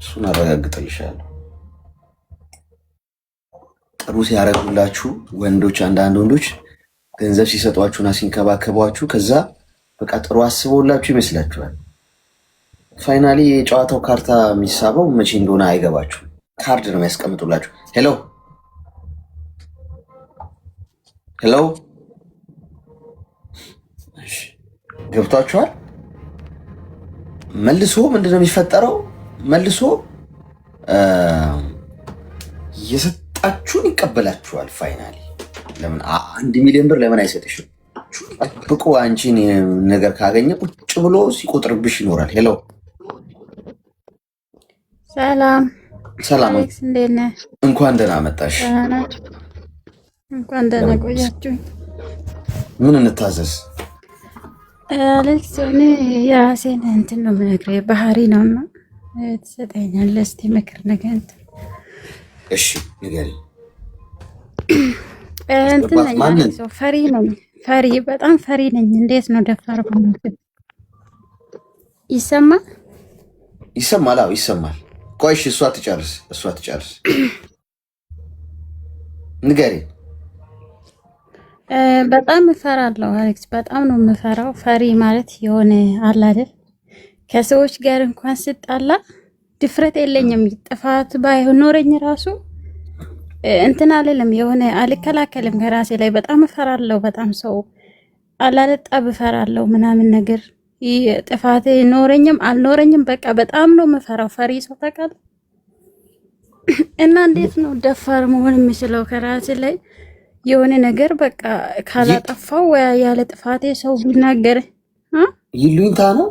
Speaker 2: እሱን አረጋግጥልሻለሁ። ጥሩ ሲያደርጉላችሁ ወንዶች፣ አንዳንድ ወንዶች ገንዘብ ሲሰጧችሁና ሲንከባከቧችሁ ከዛ በቃ ጥሩ አስበውላችሁ ይመስላችኋል። ፋይናሊ የጨዋታው ካርታ የሚሳበው መቼ እንደሆነ አይገባችሁም። ካርድ ነው የሚያስቀምጡላችሁ። ሄሎ ሄሎ ገብቷችኋል? መልሶ ምንድነው የሚፈጠረው? መልሶ የሰጣችሁን ይቀበላችኋል። ፋይናሊ ለምን 1 ሚሊዮን ብር ለምን አይሰጥሽም? ብቁ አንቺን ነገር ካገኘ ቁጭ ብሎ ሲቆጥርብሽ ይኖራል። ሄሎ
Speaker 4: ሰላም
Speaker 2: ሰላም
Speaker 4: አሌክስ እንዴት ነህ?
Speaker 2: እንኳን ደህና መጣሽ።
Speaker 4: ደህና ናችሁ? እንኳን ደህና ቆያችሁኝ።
Speaker 2: ምን እንታዘዝ?
Speaker 4: አሌክስ እኔ የራሴን እንትን ነው የምነግርህ፣ ባህሪ ነው እና ትሰጠኛለህ እስኪ ምክር ነገር እንትን።
Speaker 2: እሺ ንገሪኝ።
Speaker 4: እንትን ነኝ አሌክስ፣ ፈሪ ነኝ። ፈሪ በጣም ፈሪ ነኝ። እንዴት ነው ደፋር በሆንኩት? ይሰማል?
Speaker 2: ይሰማል? አዎ ይሰማል። ቆይ እሺ፣ እሷ ትጨርስ። ንገሪኝ።
Speaker 4: በጣም እፈራለሁ አሌክስ፣ በጣም ነው የምፈራው። ፈሪ ማለት የሆነ አለ አይደል፣ ከሰዎች ጋር እንኳን ስጣላ ድፍረት የለኝም። ጥፋት ባይኖረኝ ራሱ እንትን አልልም፣ የሆነ አልከላከልም ከራሴ ላይ። በጣም እፈራለሁ። በጣም ሰው አላለጣብ እፈራለሁ ምናምን ነገር። ጥፋት ኖረኝም አልኖረኝም በቃ በጣም ነው የምፈራው። ፈሪ ሰው ታውቃለህ። እና እንዴት ነው ደፋር መሆን የሚችለው ከራሴ ላይ? የሆነ ነገር በቃ ካላጠፋው ወይ ያለ ጥፋቴ ሰው ቢናገር
Speaker 2: ይሉኝታ ነው።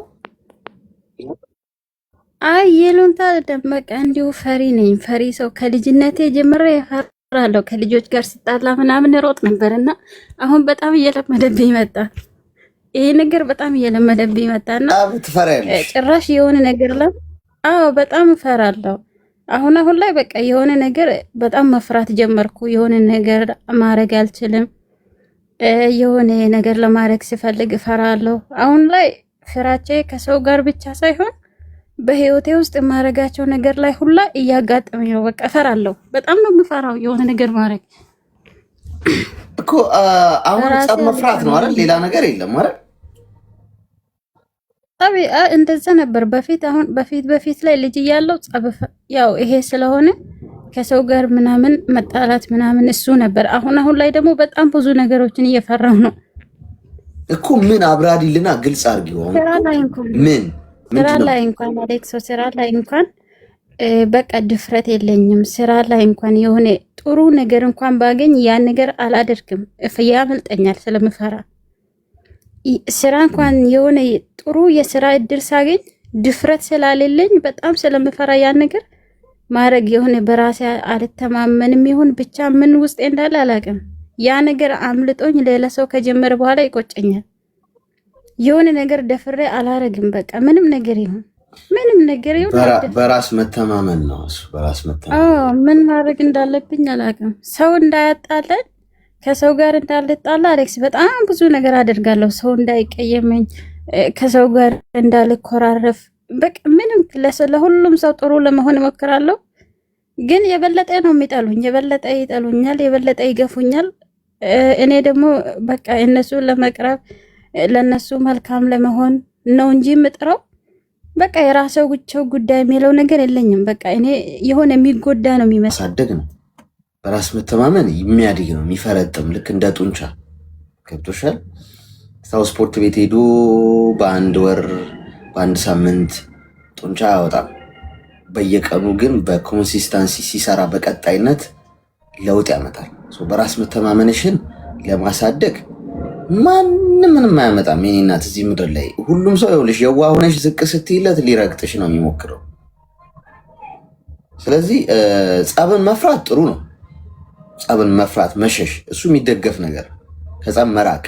Speaker 4: አይ ይሉኝታ ደመቀ፣ እንዲሁ ፈሪ ነኝ። ፈሪ ሰው ከልጅነቴ ጀምሬ እፈራለሁ። ከልጆች ጋር ስጣላ ምናምን ሮጥ ነበርና አሁን በጣም እየለመደብኝ መጣ። ይሄ ነገር በጣም እየለመደብኝ መጣና ጭራሽ የሆነ ነገር ላይ በጣም እፈራለሁ። አሁን ላይ በቃ የሆነ ነገር በጣም መፍራት ጀመርኩ። የሆነ ነገር ማድረግ አልችልም። የሆነ ነገር ለማድረግ ሲፈልግ እፈራለሁ። አሁን ላይ ፍራቼ ከሰው ጋር ብቻ ሳይሆን በህይወቴ ውስጥ የማደርጋቸው ነገር ላይ ሁላ እያጋጠመኝ ነው። በቃ እፈራለሁ። በጣም ነው የምፈራው የሆነ ነገር ማድረግ
Speaker 2: እኮ። አሁን ጸብ መፍራት ነው አይደል? ሌላ ነገር የለም አይደል?
Speaker 4: እንደዛ ነበር በፊት። አሁን በፊት ላይ ልጅ እያለው ጸብ ያው ይሄ ስለሆነ ከሰው ጋር ምናምን መጣላት ምናምን እሱ ነበር። አሁን ላይ ደግሞ በጣም ብዙ ነገሮችን እየፈራው ነው
Speaker 2: እኮ። ምን አብራሪልና ግልጽ አድርጊው።
Speaker 4: ስራ ላይ እንኳን አሌክሶ፣ ስራ ላይ እንኳን በቃ ድፍረት የለኝም። ስራ ላይ እንኳን የሆነ ጥሩ ነገር እንኳን ባገኝ ያን ነገር አላደርግም፣ ያመልጠኛል ስለምፈራ። ስራ እንኳን የሆነ ጥሩ የስራ እድል ሳገኝ ድፍረት ስላሌለኝ በጣም ስለምፈራ ያን ነገር ማድረግ የሆነ በራሴ አልተማመንም ይሁን ብቻ ምን ውስጥ እንዳለ አላውቅም። ያ ነገር አምልጦኝ ሌላ ሰው ከጀመረ በኋላ ይቆጨኛል። የሆነ ነገር ደፍሬ አላረግም። በቃ ምንም ነገር ይሁን
Speaker 2: በራስ መተማመን ነው እሱ። በራስ መተማመን
Speaker 4: ምን ማድረግ እንዳለብኝ አላውቅም። ሰው እንዳያጣለን፣ ከሰው ጋር እንዳልጣላ አሌክስ በጣም ብዙ ነገር አደርጋለሁ። ሰው እንዳይቀየመኝ፣ ከሰው ጋር እንዳልኮራረፍ፣ በቃ ምንም ለሁሉም ሰው ጥሩ ለመሆን እሞክራለሁ። ግን የበለጠ ነው የሚጠሉኝ፣ የበለጠ ይጠሉኛል፣ የበለጠ ይገፉኛል። እኔ ደግሞ በቃ እነሱ ለመቅረብ ለነሱ መልካም ለመሆን ነው እንጂ የምጥረው በቃ የራሰው ጉዳይ የሚለው ነገር የለኝም። በቃ እኔ የሆነ የሚጎዳ ነው የሚመስል።
Speaker 2: ማሳደግ ነው። በራስ መተማመን የሚያድግ ነው የሚፈረጥም፣ ልክ እንደ ጡንቻ። ገብቶሻል? ሰው ስፖርት ቤት ሄዶ በአንድ ወር በአንድ ሳምንት ጡንቻ አያወጣም። በየቀኑ ግን በኮንሲስተንሲ ሲሰራ በቀጣይነት ለውጥ ያመጣል። በራስ መተማመንሽን ለማሳደግ ማንም ምንም አያመጣም። የኔ እናት እዚህ ምድር ላይ ሁሉም ሰው ይኸውልሽ የዋህ ሆነሽ ዝቅ ስትይለት ሊረግጥሽ ነው የሚሞክረው። ስለዚህ ጸብን መፍራት ጥሩ ነው። ጸብን መፍራት መሸሽ፣ እሱ የሚደገፍ ነገር። ከጸብ መራቅ፣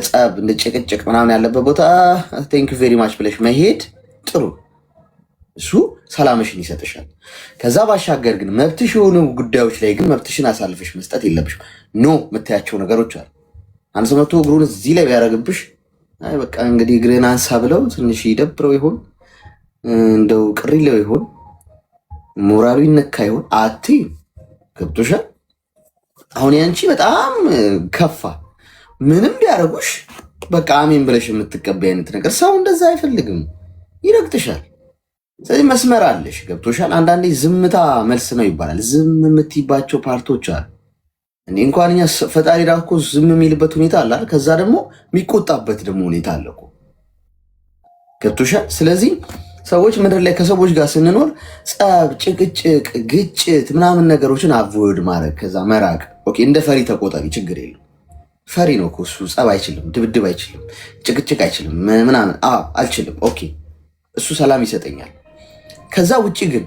Speaker 2: ጸብ እንደ ጭቅጭቅ ምናምን ያለበት ቦታ ቴንክ ቬሪ ማች ብለሽ መሄድ ጥሩ፣ እሱ ሰላምሽን ይሰጥሻል። ከዛ ባሻገር ግን መብትሽ የሆኑ ጉዳዮች ላይ ግን መብትሽን አሳልፈሽ መስጠት የለብሽም። ኖ የምታያቸው ነገሮች አሉ። አንድ ሰው መጥቶ እግሩን እዚህ ላይ ቢያደርግብሽ አይ በቃ እንግዲህ እግርህን አንሳ ብለው ትንሽ ይደብረው ይሆን እንደው ቅሪለው ይሆን ሞራሉ ይነካ ይሆን አትይም። ገብቶሻል? አሁን ያንቺ በጣም ከፋ ምንም ቢያደርጉሽ በቃ አሜን ብለሽ የምትቀበይ አይነት ነገር ሰው እንደዛ አይፈልግም፣ ይረግጥሻል። ስለዚህ መስመር አለሽ። ገብቶሻል? አንዳንዴ ዝምታ መልስ ነው ይባላል። ዝም የምትይባቸው ፓርቶች አሉ። እንዴ እንኳን እኛ ፈጣሪ ራሱ እኮ ዝም የሚልበት ሁኔታ አለ። ከዛ ደግሞ የሚቆጣበት ደግሞ ሁኔታ አለ እኮ። ገብቶሻል? ስለዚህ ሰዎች ምድር ላይ ከሰዎች ጋር ስንኖር ጸብ፣ ጭቅጭቅ፣ ግጭት ምናምን ነገሮችን አቮይድ ማድረግ፣ ከዛ መራቅ። ኦኬ እንደ ፈሪ ተቆጣሪ፣ ችግር የለም። ፈሪ ነው እኮ እሱ። ጸብ አይችልም፣ ድብድብ አይችልም፣ ጭቅጭቅ አይችልም፣ ምናምን አልችልም። ኦኬ እሱ ሰላም ይሰጠኛል። ከዛ ውጭ ግን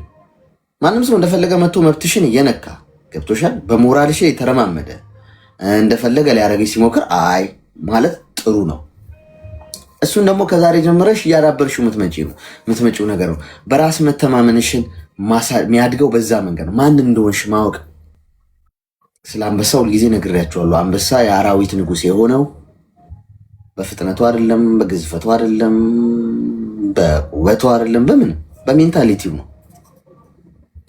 Speaker 2: ማንም ሰው እንደፈለገ መጥቶ መብትሽን እየነካ ገብቶሻል፣ በሞራልሽ የተረማመደ እንደፈለገ ሊያደርግሽ ሲሞክር አይ ማለት ጥሩ ነው። እሱን ደግሞ ከዛሬ ጀምረሽ እያዳበርሽው የምትመጪው ነገር ነው። በራስ መተማመንሽን የሚያድገው በዛ መንገድ ነው። ማን እንደሆንሽ ማወቅ። ስለ አንበሳው ሁልጊዜ ነግሬያቸዋለሁ። አንበሳ የአራዊት ንጉሥ የሆነው በፍጥነቱ አይደለም፣ በግዝፈቱ አይደለም፣ በውበቱ አይደለም፣ በሜንታሊቲው ነው።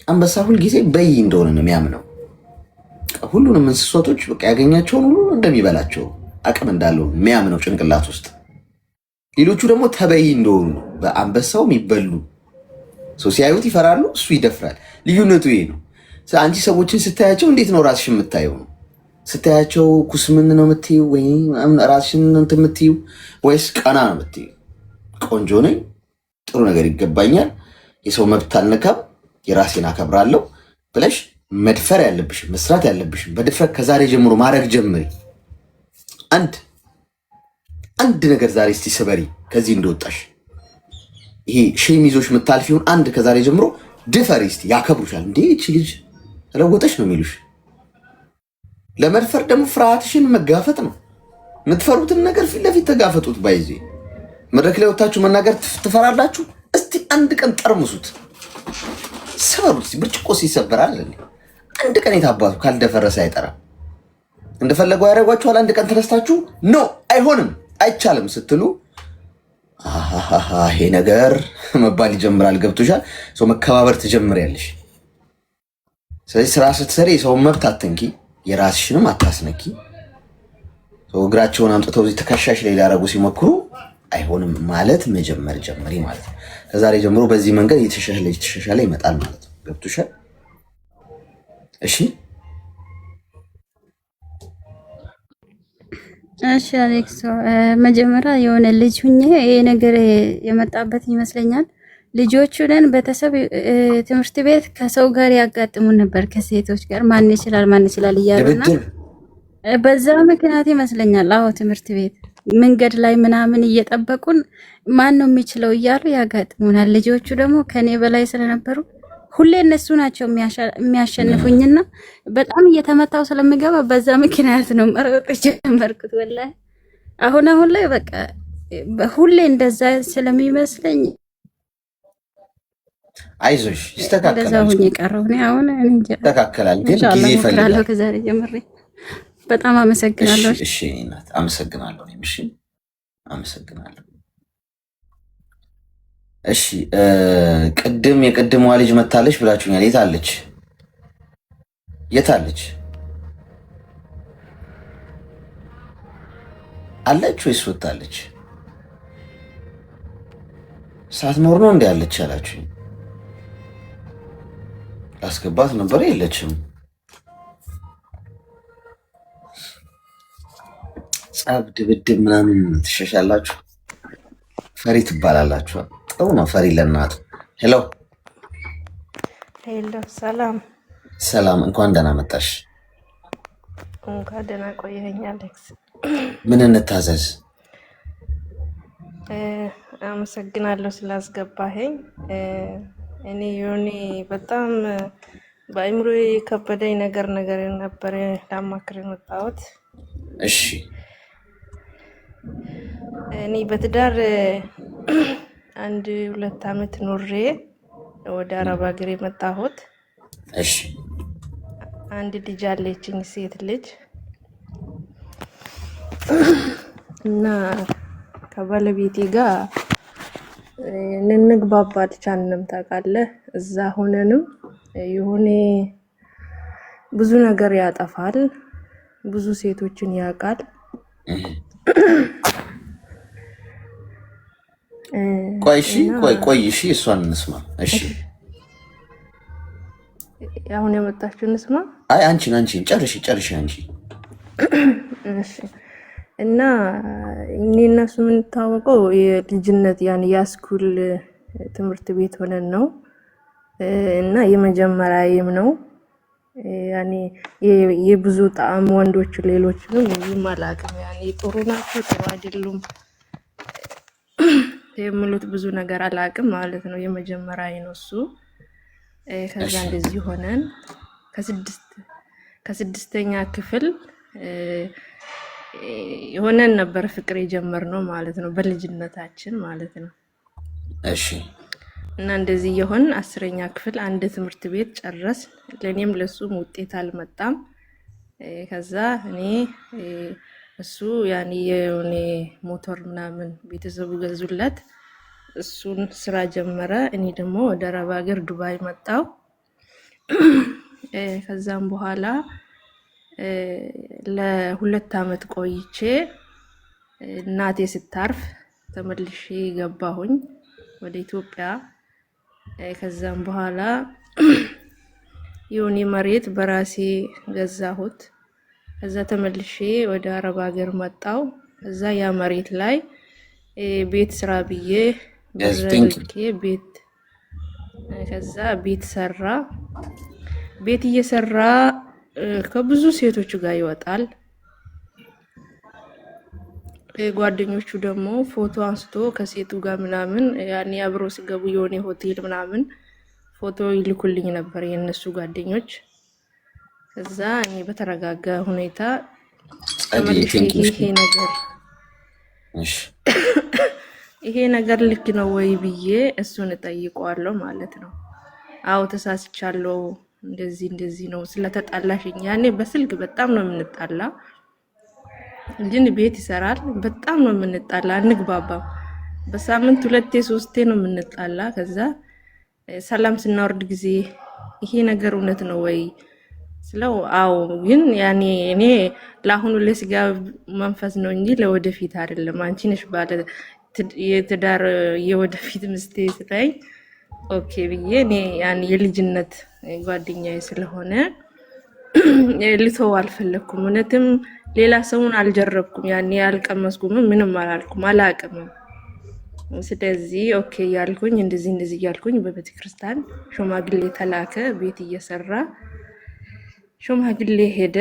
Speaker 2: አንበሳ ሁልጊዜ በይ እንደሆነ ነው የሚያምነው። ሁሉንም እንስሳቶች በቃ ያገኛቸውን ሁሉ እንደሚበላቸው አቅም እንዳለው የሚያምነው ጭንቅላት ውስጥ። ሌሎቹ ደግሞ ተበይ እንደሆኑ ነው። በአንበሳው የሚበሉ ሰው ሲያዩት ይፈራሉ፣ እሱ ይደፍራል። ልዩነቱ ይሄ ነው። አንቺ ሰዎችን ስታያቸው እንዴት ነው ራስሽን የምታየው ነው? ስታያቸው ኩስምን ነው የምትይው ወይ ራስሽን እንትን የምትይው ወይስ ቀና ነው የምትይው? ቆንጆ ነኝ፣ ጥሩ ነገር ይገባኛል፣ የሰው መብት አልነካም፣ የራሴን አከብራለሁ ብለሽ መድፈር ያለብሽም መስራት ያለብሽም በድፍረት ከዛሬ ጀምሮ ማድረግ ጀምሪ። አንድ ነገር ዛሬ እስቲ ስበሪ። ከዚህ እንደወጣሽ ይሄ ሼም ይዞሽ የምታልፊውን አንድ ከዛሬ ጀምሮ ድፈሪ እስቲ። ያከብሩሻል። እንዴ እቺ ልጅ ተለወጠች ነው የሚሉሽ። ለመድፈር ደግሞ ፍርሃትሽን መጋፈጥ ነው። የምትፈሩትን ነገር ፊት ለፊት ተጋፈጡት። ባይዜ መድረክ ላይ ወጣችሁ መናገር ትፈራላችሁ። እስቲ አንድ ቀን ጠርሙሱት፣ ሰበሩት። ብርጭቆ ሲሰበራል አንድ ቀን የታባቱ ካልደፈረሰ አይጠራም። እንደፈለገው ያደርጓችኋል። አንድ ቀን ተነስታችሁ ኖ አይሆንም አይቻልም ስትሉ ይሄ ነገር መባል ይጀምራል። ገብቶሻል? ሰው መከባበር ትጀምሪያለሽ። ስለዚህ ስራ ስትሰሪ የሰውን መብት አትንኪ፣ የራስሽንም አታስነኪ። ሰው እግራቸውን አምጥተው እዚህ ተከሻሽ ላይ ሊያደርጉ ሲሞክሩ አይሆንም ማለት መጀመር ጀምሪ ማለት ነው። ከዛሬ ጀምሮ በዚህ መንገድ እየተሻሻለ ይመጣል ማለት ነው። ገብቶሻል? እሺ
Speaker 4: እሺ አሌክስ፣ መጀመሪያ የሆነ ልጅ ሁኜ ይሄ ነገር የመጣበት ይመስለኛል። ልጆቹን ቤተሰብ ትምህርት ቤት ከሰው ጋር ያጋጥሙ ነበር፣ ከሴቶች ጋር ማን ይችላል እያሉና በዛ ምክንያት ይመስለኛል። አዎ ትምህርት ቤት መንገድ ላይ ምናምን እየጠበቁን ማን ነው የሚችለው እያሉ ያጋጥሙናል። ልጆቹ ደግሞ ከኔ በላይ ስለነበሩ ሁሌ እነሱ ናቸው የሚያሸንፉኝና በጣም እየተመታው ስለምገባ በዛ ምክንያት ነው መሮጥ ጀመርኩት። ወላሂ አሁን ላይ በቃ ሁሌ እንደዛ ስለሚመስለኝ
Speaker 2: አይዞሽ ይስተካከላል።
Speaker 4: እንደዛ ሁኜ ቀረሁ። አሁን እንጃ
Speaker 2: ይስተካከላል፣ ግን ጊዜ ይፈልጋል።
Speaker 4: ከዛሬ ጀምሬ በጣም አመሰግናለሁ።
Speaker 2: እሺ እናት አመሰግናለሁ። እሺ አመሰግናለሁ። እሺ ቅድም የቅድሟ ልጅ መታለች ብላችሁኛል። የት አለች? አለች ወይስ ወጣለች? ሳትኖር ነው እንዴ ያለች ያላችሁኝ? ላስገባት ነበር፣ የለችም። ጸብ፣ ድብድብ ምናምን ትሸሻላችሁ። ፈሪ ትባላላችሁ። ጥሩ ነው ፈሪ ለእናቱ። ሄሎ ሰላም፣ እንኳን ደህና መጣሽ።
Speaker 5: እንኳን ደህና ቆየኸኝ አሌክስ።
Speaker 2: ምን እንታዘዝ?
Speaker 5: አመሰግናለሁ ስላስገባኸኝ። እኔ ዮኒ በጣም በአእምሮ የከበደኝ ነገር ነበረ ላማክር የመጣሁት።
Speaker 2: እሺ
Speaker 5: እኔ በትዳር 1-2 ዓመት ኖሬ ወደ አረብ ሀገር የመጣሁት።
Speaker 2: እሺ
Speaker 5: አንድ ልጅ አለችኝ፣ ሴት ልጅ እና ከባለቤቴ ጋር ልንግባባ አልቻልንም። ታውቃለህ፣ እዛ ሆነንም የሆነ ብዙ ነገር ያጠፋል፣ ብዙ ሴቶችን ያውቃል።
Speaker 2: ቆይ እሺ እሷን እንስማ። እሺ
Speaker 5: አሁን የመጣችው እንስማ።
Speaker 2: አይ አንቺን ጨርሺ አንቺ።
Speaker 5: እሺ እና እኔ እና እሱ የምንታወቀው የልጅነት የስኩል ትምህርት ቤት ሆነን ነው እና የመጀመሪያዬም ነው። ያኔ የብዙ ጣዕም ወንዶች ሌሎችንም ይማላቅም ያኔ ጥሩ ናቸው ጥሩ አይደሉም የምሉት ብዙ ነገር አላቅም ማለት ነው። የመጀመሪያዬ ነው እሱ ከዛ እንደዚህ ሆነን ከስድስተኛ ክፍል ሆነን ነበር ፍቅር የጀመርነው ማለት ነው፣ በልጅነታችን ማለት ነው።
Speaker 2: እሺ።
Speaker 5: እና እንደዚህ የሆን 10ኛ ክፍል አንድ ትምህርት ቤት ጨረስ። ለኔም ለሱም ውጤት አልመጣም። ከዛ እኔ እሱ ያኔ የኔ ሞተር ምናምን ቤተሰቡ ገዙለት፣ እሱን ስራ ጀመረ። እኔ ደግሞ ወደ አረብ ሀገር ዱባይ መጣው። ከዛም በኋላ ለ2 አመት ቆይቼ እናቴ ስታርፍ ተመልሼ ገባሁኝ ወደ ኢትዮጵያ። ከዛም በኋላ የሆነ መሬት በራሴ ገዛሁት። ከዛ ተመልሼ ወደ አረብ ሀገር መጣው። ከዛ ያ መሬት ላይ ቤት ስራ ብዬ ቤት ከዛ ቤት ሰራ። ቤት እየሰራ ከብዙ ሴቶች ጋር ይወጣል። ጓደኞቹ ደግሞ ፎቶ አንስቶ ከሴቱ ጋር ምናምን ያኔ አብሮ ሲገቡ የሆነ ሆቴል ምናምን ፎቶ ይልኩልኝ ነበር የነሱ ጓደኞች። ከዛ እኔ በተረጋጋ ሁኔታ ይሄ ነገር ልክ ነው ወይ ብዬ እሱን እጠይቀዋለሁ ማለት ነው። አዎ ተሳስቻለሁ፣ እንደዚህ ነው ስለተጣላሽኝ። ያኔ በስልክ በጣም ነው የምንጣላ፣ ግን ቤት ይሰራል። በጣም ነው የምንጣላ፣ አንግባባም። በሳምንት 2-3 ነው የምንጣላ። ከዛ ሰላም ስናወርድ ጊዜ ይሄ ነገር እውነት ነው ወይ ስለው አዎ፣ ግን ያኔ እኔ ለአሁኑ ለስጋ መንፈስ ነው እንጂ ለወደፊት አይደለም፣ አንቺ ነሽ ባለ የትዳር የወደፊት ምስቴ ስለኝ ኦኬ ብዬ እኔ ያን የልጅነት ጓደኛዬ ስለሆነ ልተው አልፈለኩም። እውነትም ሌላ ሰውን አልጀረብኩም፣ ያኔ አልቀመስኩም፣ ምንም አላልኩም፣ አላቅም። ስለዚህ ኦኬ ያልኩኝ እንደዚህ ያልኩኝ በቤተ ክርስቲያን ሽማግሌ ተላከ። ቤት እየሰራ ሽማግሌ ሄደ፣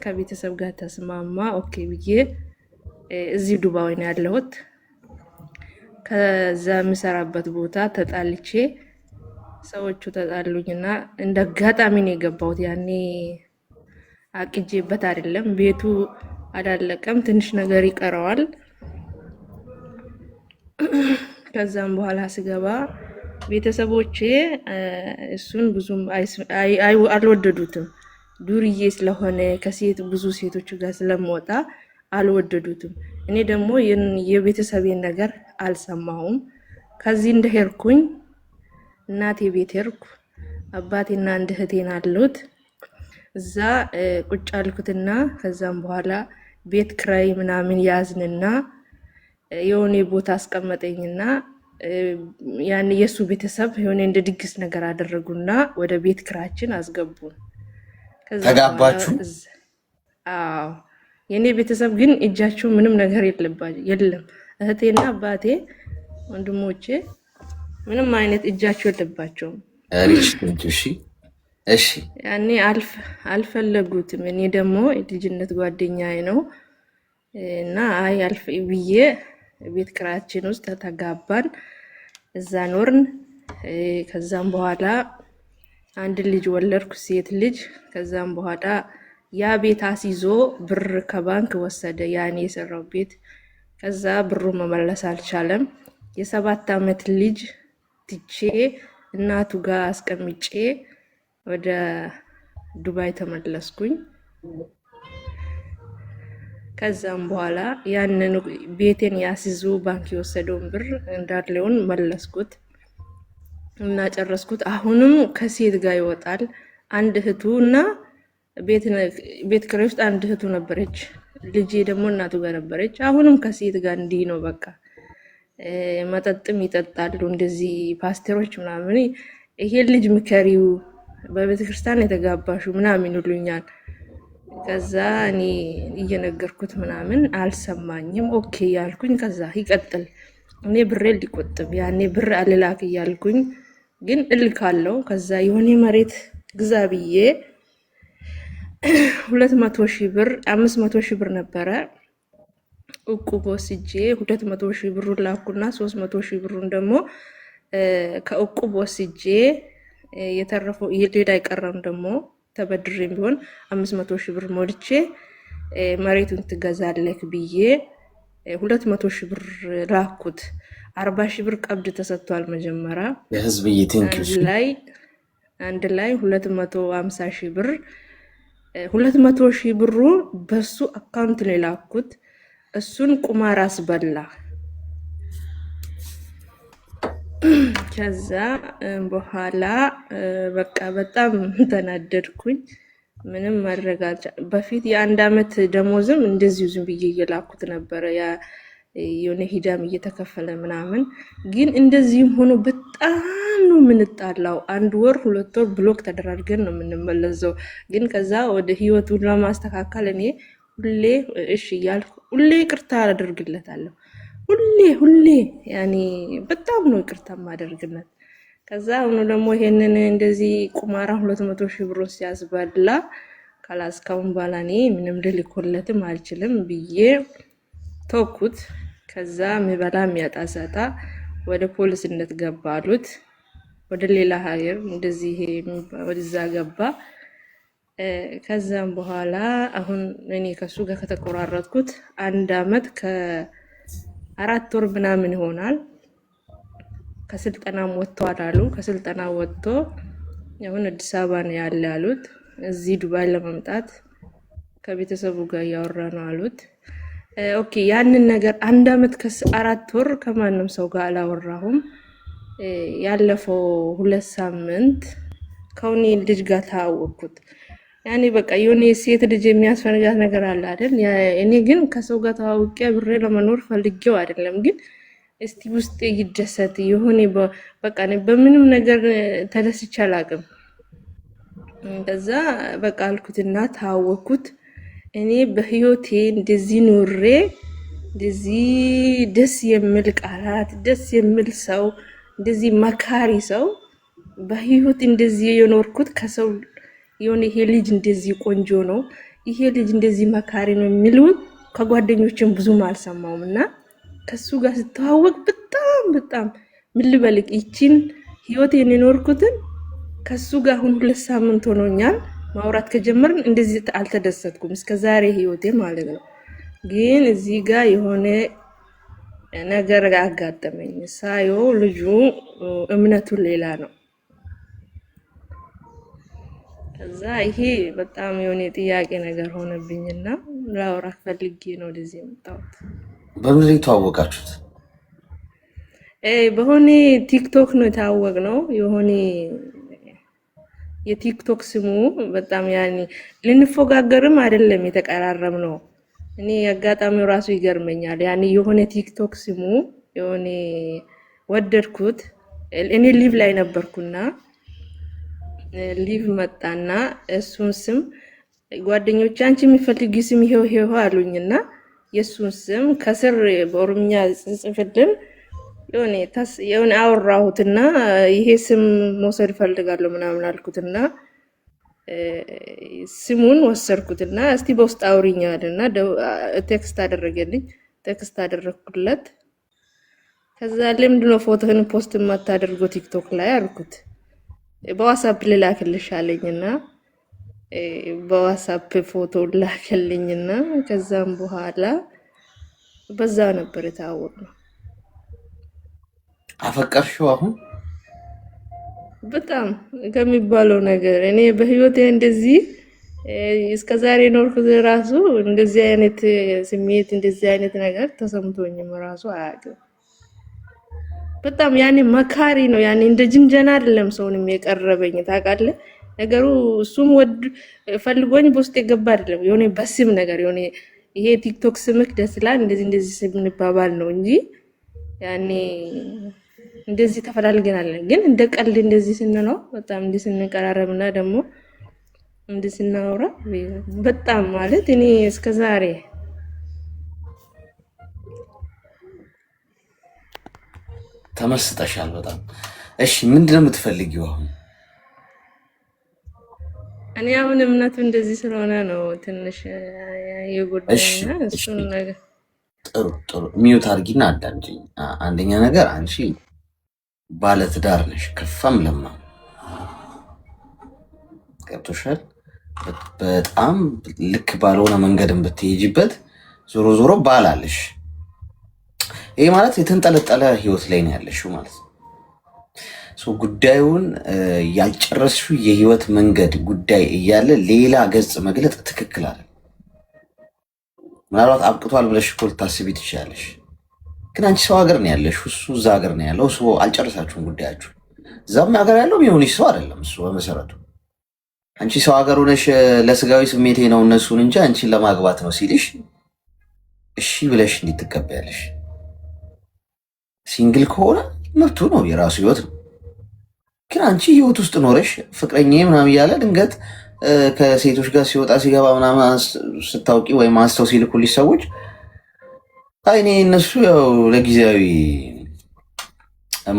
Speaker 5: ከቤተሰብ ጋር ተስማማ። ኦኬ ብዬ እዚህ ዱባይ ነው ያለሁት። ከዛ የምሰራበት ቦታ ተጣልቼ ሰዎቹ ተጣሉኝና እንደ አጋጣሚ ነው የገባሁት። ያኔ አቅጄበት አይደለም። ቤቱ አላለቀም፣ ትንሽ ነገር ይቀረዋል። ከዛም በኋላ ስገባ ቤተሰቦቼ እሱን ብዙም አልወደዱትም። ዱርዬ ስለሆነ ከሴት ብዙ ሴቶች ጋር ስለምወጣ አልወደዱትም። እኔ ደግሞ የቤተሰቤን ነገር አልሰማሁም። ከዚህ እንደሄድኩኝ እናቴ ቤት ሄድኩ። አባቴና አንድ እህቴን አሉት። እዛ ቁጭ አልኩትና ከዛም በኋላ ቤት ክራይ ምናምን ያዝንና የሆነ ቦታ አስቀመጠኝና ያን የሱ ቤተሰብ የሆነ እንደ ድግስ ነገር አደረጉና ወደ ቤት ክራችን አስገቡን።
Speaker 2: ተጋባችሁ?
Speaker 5: አዎ። የኔ ቤተሰብ ግን እጃቸው ምንም ነገር የለም። እህቴና አባቴ ወንድሞቼ ምንም አይነት እጃቸው የለባቸውም።
Speaker 2: እሺ
Speaker 5: ያኔ አልፈለጉትም። እኔ ደግሞ የልጅነት ጓደኛዬ ነው እና አይ አልፍ ብዬ ቤት ክራችን ውስጥ ተጋባን፣ እዛ ኖርን። ከዛም በኋላ አንድ ልጅ ወለድኩ፣ ሴት ልጅ። ከዛም በኋላ ያ ቤት አስይዞ ብር ከባንክ ወሰደ፣ ያኔ የሰራው ቤት። ከዛ ብሩ መመለስ አልቻለም። የ7 አመት ልጅ ትቼ እናቱ ጋር አስቀምጬ ወደ ዱባይ ተመለስኩኝ። ከዛም በኋላ ያንን ቤቴን ያስይዙ ባንክ የወሰደውን ብር እንዳለውን መለስኩት እና ጨረስኩት። አሁንም ከሴት ጋር ይወጣል። አንድ እህቱ እና ቤት ኪራይ ውስጥ አንድ እህቱ ነበረች፣ ልጄ ደግሞ እናቱ ጋር ነበረች። አሁንም ከሴት ጋር እንዲህ ነው በቃ። መጠጥም ይጠጣሉ እንደዚህ ፓስተሮች ምናምን። ይሄ ልጅ ምከሪው፣ በቤተ ክርስቲያን የተጋባሹ ምናምን ይሉኛል። ከዛ እኔ እየነገርኩት ምናምን አልሰማኝም። ኦኬ ያልኩኝ ከዛ ይቀጥል። እኔ ብሬ ሊቆጥብ ያኔ ብር አልላክ እያልኩኝ ግን እልካለሁ። ከዛ የሆነ መሬት ግዛ ብዬ 200,000 ብር 500,000 ብር ነበረ እቁብ ወስጄ 200,000 ብሩን ላኩና 300,000 ብሩን ደግሞ ከእቁብ ወስጄ የተረፈው ሌላ አይቀረም ደግሞ ተበድሬም ቢሆን 500 ሺህ ብር ሞልቼ መሬቱን ትገዛለህ ብዬ 200 ሺህ ብር ላኩት። 40 ሺህ ብር ቀብድ ተሰጥቷል። መጀመሪያ
Speaker 2: የህዝብ
Speaker 5: አንድ ላይ 250 ሺህ ብር 200 ሺህ ብሩ በሱ አካውንት ላይ ላኩት። እሱን ቁማር አስበላ። ከዛ በኋላ በቃ በጣም ተናደድኩኝ። ምንም ማድረግ አልቻልኩም። በፊት የአንድ አመት ደሞዝም እንደዚሁ ዝም ብዬ እየላኩት ነበረ፣ የሆነ ሂዳም እየተከፈለ ምናምን። ግን እንደዚህም ሆኖ በጣም ነው የምንጣላው። 1 ወር 2 ወር ብሎክ ተደራርገን ነው የምንመለሰው። ግን ከዛ ወደ ህይወቱን ለማስተካከል እኔ ሁሌ እሺ እያልኩ ሁሌ ይቅርታ አደርግለታለሁ። ሁሌ ያኔ በጣም ነው ይቅርታ ማደርግለት። ከዛ አሁን ደግሞ ይሄንን እንደዚህ ቁማራ 200 ሺህ ብር ሲያስበላ ካላስካውን ባላ እኔ ምንም ልልኮለትም አልችልም ብዬ ተውኩት። ከዛ ምበላ የሚያጣሳታ ወደ ፖሊስነት ገባ አሉት። ወደ ሌላ ሀገር እንደዚህ ወደዛ ገባ። ከዛም በኋላ አሁን እኔ ከሱ ጋር ከተቆራረጥኩት 1 አመት ከ4 ወር ምናምን ይሆናል። ከስልጠናም ወጥቷል አሉ። ከስልጠና ወጥቶ አሁን አዲስ አበባ ነው ያለ አሉት። እዚህ ዱባይ ለመምጣት ከቤተሰቡ ጋር እያወራ ነው አሉት። ኦኬ ያንን ነገር 1 አመት ከ4 ወር ከማንም ሰው ጋር አላወራሁም። ያለፈው 2 ሳምንት ከውኔ ልጅ ጋር ታወቅኩት። ያኔ በቃ የሆነ ሴት ልጅ የሚያስፈልጋት ነገር አለ አይደል? እኔ ግን ከሰው ጋር ታውቄ ብሬ ለመኖር ፈልጌው አይደለም። ግን እስቲ ውስጤ ይደሰት የሆነ በቃ በምንም ነገር ተደስቼ አላውቅም። ከዛ በቃ አልኩትና ታወኩት። እኔ በህይወቴ እንደዚህ ኖሬ እንደዚህ ደስ የሚል ቃላት ደስ የሚል ሰው እንደዚህ መካሪ ሰው በህይወት እንደዚህ የኖርኩት ከሰው የሆነ ይሄ ልጅ እንደዚህ ቆንጆ ነው፣ ይሄ ልጅ እንደዚህ መካሪ ነው የሚሉ ከጓደኞችን ብዙም አልሰማውም። እና ከሱ ጋር ስተዋወቅ በጣም ምን ልበልክ ይቺን ህይወቴን የኖርኩትን ከሱ ጋር አሁን 2 ሳምንት ሆኖኛል። ማውራት ከጀመርን እንደዚህ አልተደሰትኩም እስከዛሬ ህይወቴ ማለት ነው። ግን እዚህ ጋር የሆነ ነገር አጋጠመኝ። ሳየው ልጁ እምነቱ ሌላ ነው። ከዛ ይሄ በጣም የሆነ ጥያቄ ነገር ሆነብኝና ላውራ ፈልጌ ነው ወደዚህ የመጣሁት።
Speaker 2: በምን ላይ ተዋወቃችሁት?
Speaker 5: በሆነ ቲክቶክ ነው የታወቅነው። የሆነ የቲክቶክ ስሙ በጣም ያኔ ልንፎጋገርም አይደለም የተቀራረብ ነው። እኔ አጋጣሚው ራሱ ይገርመኛል። ያኔ የሆነ ቲክቶክ ስሙ የሆነ ወደድኩት። እኔ ሊቭ ላይ ነበርኩና ሊቭ መጣና እሱን ስም ጓደኞች አንቺ የሚፈልጊ ስም ይሄው አሉኝና የሱን ስም ከስር በኦሮምኛ ጽፍልን የሆነ አወራሁትና ይሄ ስም መውሰድ ፈልጋለሁ ምናምን አልኩትና ስሙን ወሰርኩትና እስቲ በውስጥ አውሪኛልና ቴክስት አደረገልኝ። ቴክስት አደረኩለት። ከዛ ለምንድነው ፎቶህን ፖስት የማታደርገው ቲክቶክ ላይ አልኩት። በዋትስአፕ ልላክልሽ አለኝና በዋትስአፕ ፎቶ ላከልኝና ከዛም በኋላ በዛ ነበር የታወቅነው።
Speaker 2: አፈቀርሽው? አሁን
Speaker 5: በጣም ከሚባለው ነገር እኔ በህይወቴ እንደዚህ እስከዛሬ ኖርኩት ራሱ እንደዚህ አይነት ስሜት እንደዚህ አይነት ነገር ተሰምቶኝም ራሱ አያውቅም። በጣም ያኔ መካሪ ነው። ያኔ እንደ ጅንጀና አይደለም ሰውንም የቀረበኝ ታውቃለህ። ነገሩ እሱም ፈልጎኝ በውስጥ የገባ አይደለም። የሆነ በስም ነገር የሆነ ይሄ ቲክቶክ ስምክ ደስ ይላል እንደዚህ ስም እንባባል ነው እንጂ ያኔ እንደዚህ ተፈላልገናል። ግን እንደ ቀልድ እንደዚህ ስንለው በጣም እንደዚህ ስንቀራረብና ደግሞ እንደዚህ ስናወራ በጣም ማለት እኔ እስከዛሬ
Speaker 2: ተመስጠሻል በጣም። እሺ ምንድነው የምትፈልጊው አሁን?
Speaker 5: እኔ አሁን እምነቱ እንደዚህ ስለሆነ ነው ትንሽ የጎዳኝና እሱን ነገር
Speaker 2: ጥሩ ሚዩት አድርጊና አዳምጪኝ። አንደኛ ነገር አንቺ ባለትዳር ነሽ፣ ከፋም ለማ ገብቶሻል? በጣም ልክ ባልሆነ መንገድን ብትሄጂበት ዞሮ ዞሮ ባላለሽ። ይሄ ማለት የተንጠለጠለ ህይወት ላይ ነው ያለሽው ማለት ነው። ጉዳዩን ያልጨረስሽው የህይወት መንገድ ጉዳይ እያለ ሌላ ገጽ መግለጥ ትክክል አለ። ምናልባት አብቅቷል ብለሽ እኮ ልታስቢ ትችላለሽ። ግን አንቺ ሰው ሀገር ነው ያለሽ፣ እሱ እዛ ሀገር ነው ያለው። እሱ አልጨረሳችሁም ጉዳያችሁ። እዛም ሀገር ያለው የሚሆንሽ ሰው አይደለም እሱ በመሰረቱ። አንቺ ሰው ሀገር ሆነሽ ለስጋዊ ስሜቴ ነው እነሱን እንጂ አንቺን ለማግባት ነው ሲልሽ እሺ ብለሽ እንዴት ትቀበያለሽ? ሲንግል ከሆነ መብቱ ነው፣ የራሱ ህይወት ነው። ግን አንቺ ህይወት ውስጥ ኖረሽ ፍቅረኛ ምናምን እያለ ድንገት ከሴቶች ጋር ሲወጣ ሲገባ ምናምን ስታውቂ ወይም አንስተው ሲልኩልሽ ሰዎች አይ እኔ እነሱ ያው ለጊዜያዊ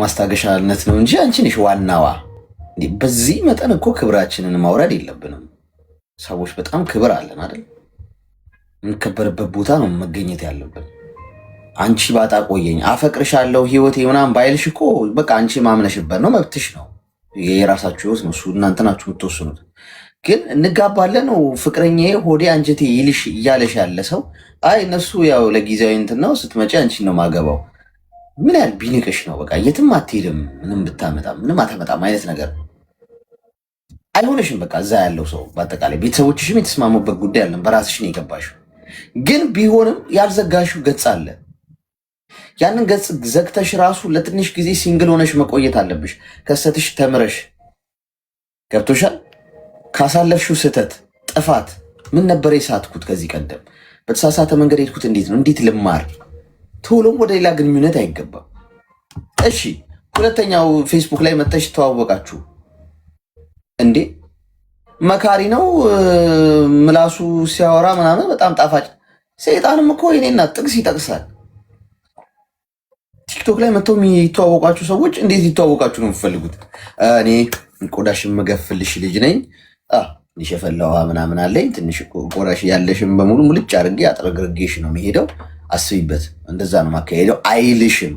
Speaker 2: ማስታገሻነት ነው እንጂ አንቺ ነሽ ዋናዋ። በዚህ መጠን እኮ ክብራችንን ማውረድ የለብንም። ሰዎች በጣም ክብር አለን አይደል? የምንከበርበት ቦታ ነው መገኘት ያለብን። አንቺ ባጣ ቆየኝ አፈቅርሻለሁ ህይወቴ ምናምን ባይልሽ እኮ በቃ አንቺ ማምነሽበት ነው፣ መብትሽ ነው፣ የራሳችሁ ህይወት ነው። እሱ እናንተ ናችሁ የምትወስኑት። ግን እንጋባለን ነው ፍቅረኛዬ ሆዴ አንጀቴ ይልሽ እያለሽ ያለ ሰው አይ እነሱ ያው ለጊዜያዊ እንትን ነው ስትመጪ አንቺን ነው ማገባው። ምን ያህል ቢንቅሽ ነው? በቃ የትም አትሄድም፣ ምንም ብታመጣ ምንም አታመጣም አይነት ነገር አይሆንሽም። በቃ እዛ ያለው ሰው በአጠቃላይ ቤተሰቦችሽም የተስማሙበት ጉዳይ አለን፣ በራስሽ ነው የገባሽው። ግን ቢሆንም ያልዘጋሽው ገጽ አለ። ያንን ገጽ ዘግተሽ ራሱ ለትንሽ ጊዜ ሲንግል ሆነሽ መቆየት አለብሽ። ከስተሽ ተምረሽ ገብቶሻል። ካሳለፍሽው ስህተት ጥፋት ምን ነበር የሳትኩት ከዚህ ቀደም በተሳሳተ መንገድ ሄድኩት፣ እንዴት ነው እንዴት ልማር? ቶሎም ወደ ሌላ ግንኙነት አይገባም። እሺ ሁለተኛው ፌስቡክ ላይ መጥተሽ ተዋወቃችሁ እንዴ? መካሪ ነው ምላሱ ሲያወራ ምናምን በጣም ጣፋጭ። ሰይጣንም እኮ የኔና ጥቅስ ይጠቅሳል። ቲክቶክ ላይ መጥተው የሚተዋወቃችሁ ሰዎች እንዴት ሊተዋወቃችሁ ነው የምትፈልጉት? እኔ ቆዳሽ የምገፍልሽ ልጅ ነኝ፣ ትንሽ የፈላዋ ምናምን አለኝ፣ ትንሽ ቆዳሽ ያለሽም በሙሉ ሙልጭ አድርጌ አጥረግርጌሽ ነው የሚሄደው። አስቢበት፣ እንደዛ ነው ማካሄደው አይልሽም።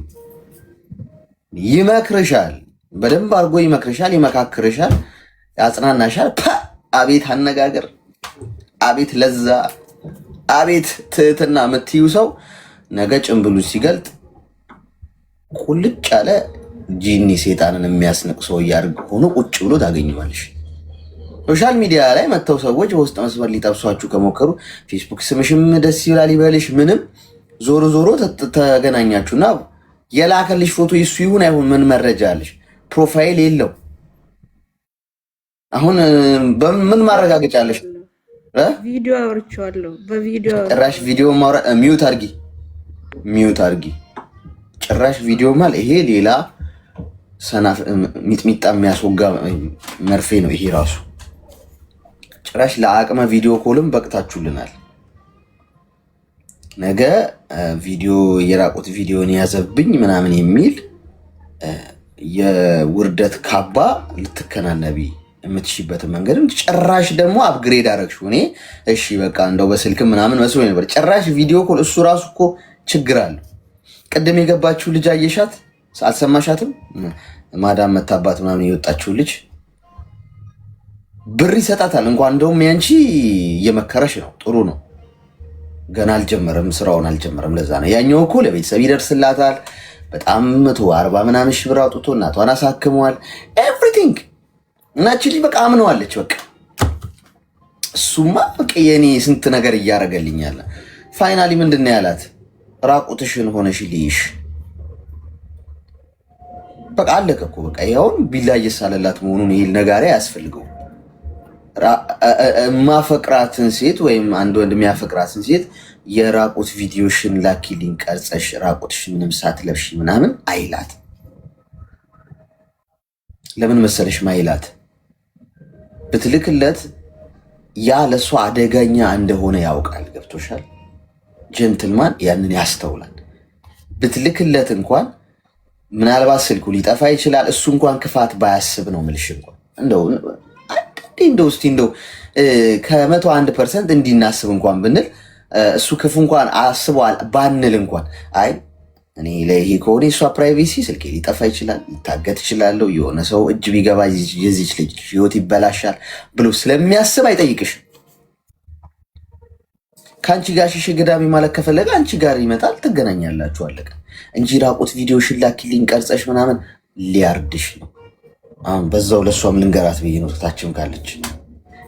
Speaker 2: ይመክርሻል፣ በደንብ አድርጎ ይመክርሻል፣ ይመካክርሻል፣ ያጽናናሻል። አቤት አነጋገር፣ አቤት ለዛ፣ አቤት ትህትና የምትዩ ሰው ነገ ጭንብሉ ሲገልጥ ቁልጭ ያለ ጂኒ ሴጣንን የሚያስንቅ ሰው እያድርግ ሆኖ ቁጭ ብሎ ታገኘዋለሽ። ሶሻል ሚዲያ ላይ መጥተው ሰዎች በውስጥ መስመር ሊጠብሷችሁ ከሞከሩ ፌስቡክ ስምሽም ደስ ይላል ይበልሽ ምንም፣ ዞሮ ዞሮ ተገናኛችሁና የላከልሽ ፎቶ ይሱ ይሁን አይሁን ምን መረጃ አለሽ? ፕሮፋይል የለው። አሁን በምን ማረጋገጫ አለሽ?
Speaker 5: ቪዲዮ አውርቼዋለሁ። በቪዲዮ
Speaker 2: ጭራሽ ቪዲዮ ማውራት ሚዩት አርጊ። ጭራሽ ቪዲዮ ማል ይሄ ሌላ ሰናፍ ሚጥሚጣ የሚያስወጋ መርፌ ነው ይሄ ራሱ። ጭራሽ ለአቅመ ቪዲዮ ኮልም በቅታችሁልናል። ነገ ቪዲዮ የራቁት ቪዲዮን ያዘብኝ ምናምን የሚል የውርደት ካባ ልትከናነቢ የምትሽበት መንገድም ጭራሽ ደግሞ አፕግሬድ አረግሽው። እኔ እሺ በቃ እንደው በስልክ ምናምን መስሎ ነበር። ጭራሽ ቪዲዮ ኮል እሱ ራሱ እኮ ችግር አለው። ቅድም የገባችሁ ልጅ አየሻት? አልሰማሻትም? ማዳም መታባት ምናምን የወጣችው ልጅ ብር ይሰጣታል። እንኳን እንደውም ያንቺ እየመከረሽ ነው፣ ጥሩ ነው። ገና አልጀመረም፣ ስራውን አልጀመረም። ለዛ ነው ያኛው እኮ ለቤተሰብ ይደርስላታል። በጣም 140 ምናምን ሺህ ብር አውጥቶ እናቷን አሳክመዋል። ኤቭሪቲንግ እናቺ ልጅ በቃ አምነዋለች። በቃ እሱማ በቃ የኔ ስንት ነገር እያደረገልኛል። ፋይናሊ ምንድን ነው ያላት? ራቁትሽን ሆነሽ ልይሽ። በቃ አለቀ እኮ በቃ። ያውን ቢላ እየሳለላት መሆኑን ይል ነጋሪ አያስፈልገው። ማፈቅራትን ሴት ወይም አንድ ወንድ የሚያፈቅራትን ሴት የራቁት ቪዲዮሽን ላኪልኝ ቀርጸሽ ራቁትሽን ምንም ሳትለብሺ ምናምን አይላት። ለምን መሰለሽ ማይላት? ብትልክለት ያ ለሷ አደገኛ እንደሆነ ያውቃል። ገብቶሻል? ጀንትልማን ያንን ያስተውላል። ብትልክለት እንኳን ምናልባት ስልኩ ሊጠፋ ይችላል። እሱ እንኳን ክፋት ባያስብ ነው ምልሽ። እንኳን እንደው እስቲ እንደው ከ101% እንዲናስብ እንኳን ብንል እሱ ክፉ እንኳን አስበዋል ባንል እንኳን አይ እኔ ለይሄ ከሆነ እሷ ፕራይቬሲ ስልኬ ሊጠፋ ይችላል፣ ሊታገት ይችላለሁ፣ የሆነ ሰው እጅ ቢገባ የዚች ልጅ ህይወት ይበላሻል ብሎ ስለሚያስብ አይጠይቅሽም። ከአንቺ ጋር ሽሽ ገዳሚ ማለት ከፈለገ አንቺ ጋር ይመጣል፣ ትገናኛላችሁ፣ አለቀ እንጂ ራቁት ቪዲዮ ሽላኪልኝ ቀርጸሽ ምናምን ሊያርድሽ ነው። አሁን በዛው ለእሷም ልንገራት ብዬ ነው። ታችም ካለች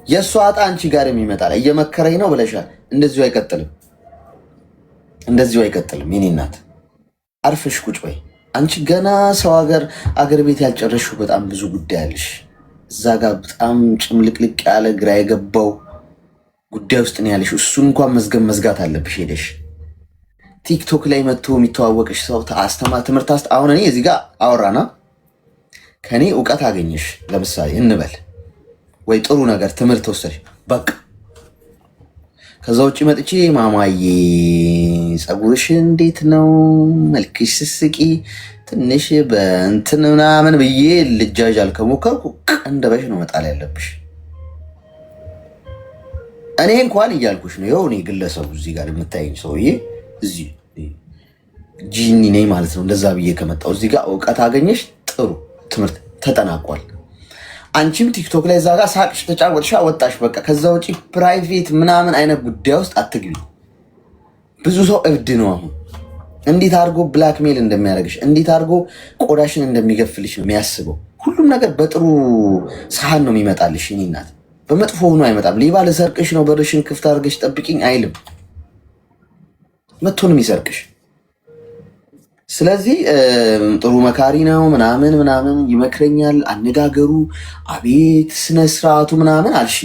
Speaker 2: የእሷ አጣ አንቺ ጋርም ይመጣል። እየመከረኝ ነው ብለሻል። እንደዚሁ አይቀጥልም፣ እንደዚሁ አይቀጥልም። የኔ እናት አርፈሽ ቁጭ በይ። አንቺ ገና ሰው አገር ቤት ያልጨረሽው በጣም ብዙ ጉዳይ አለሽ። እዛ ጋር በጣም ጭምልቅልቅ ያለ ግራ የገባው ጉዳይ ውስጥ ነው ያለሽ። እሱን እንኳን መዝጋት አለብሽ። ሄደሽ ቲክቶክ ላይ መጥቶ የሚተዋወቅሽ ሰው ትምህርት አሁን እኔ እዚህ ጋር አወራና ከኔ እውቀት አገኘሽ ለምሳሌ እንበል፣ ወይ ጥሩ ነገር ትምህርት ወሰድሽ፣ በቃ ከዛ ውጭ መጥቼ ማማዬ ፀጉርሽ እንዴት ነው መልክሽ ስስቂ ትንሽ በእንትን ምናምን ብዬ ልጃጃል ከሞከርኩ እንደበሽ ነው መጣል ያለብሽ። እኔ እንኳን እያልኩሽ ነው። ይኸው እኔ ግለሰቡ እዚህ ጋር የምታየኝ ሰውዬ እዚህ ጂኒ ነኝ ማለት ነው። እንደዛ ብዬ ከመጣሁ እዚህ ጋር እውቀት አገኘሽ፣ ጥሩ ትምህርት ተጠናቋል። አንቺም ቲክቶክ ላይ እዛ ጋር ሳቅሽ፣ ተጫወትሽ፣ ወጣሽ፣ በቃ ከዛ ውጪ ፕራይቬት ምናምን አይነት ጉዳይ ውስጥ አትግቢ። ብዙ ሰው እብድ ነው። አሁን እንዴት አድርጎ ብላክሜል እንደሚያደርግሽ እንዴት አድርጎ ቆዳሽን እንደሚገፍልሽ ነው የሚያስበው። ሁሉም ነገር በጥሩ ሳህን ነው የሚመጣልሽ። እኔ እናት በመጥፎ ሆኖ አይመጣም። ሌባ ልሰርቅሽ ነው በርሽን ክፍት አድርገሽ ጠብቂኝ አይልም። መጥቶ ነው የሚሰርቅሽ። ስለዚህ ጥሩ መካሪ ነው ምናምን ምናምን ይመክረኛል። አነጋገሩ አቤት ስነ ስርዓቱ ምናምን አልሽ።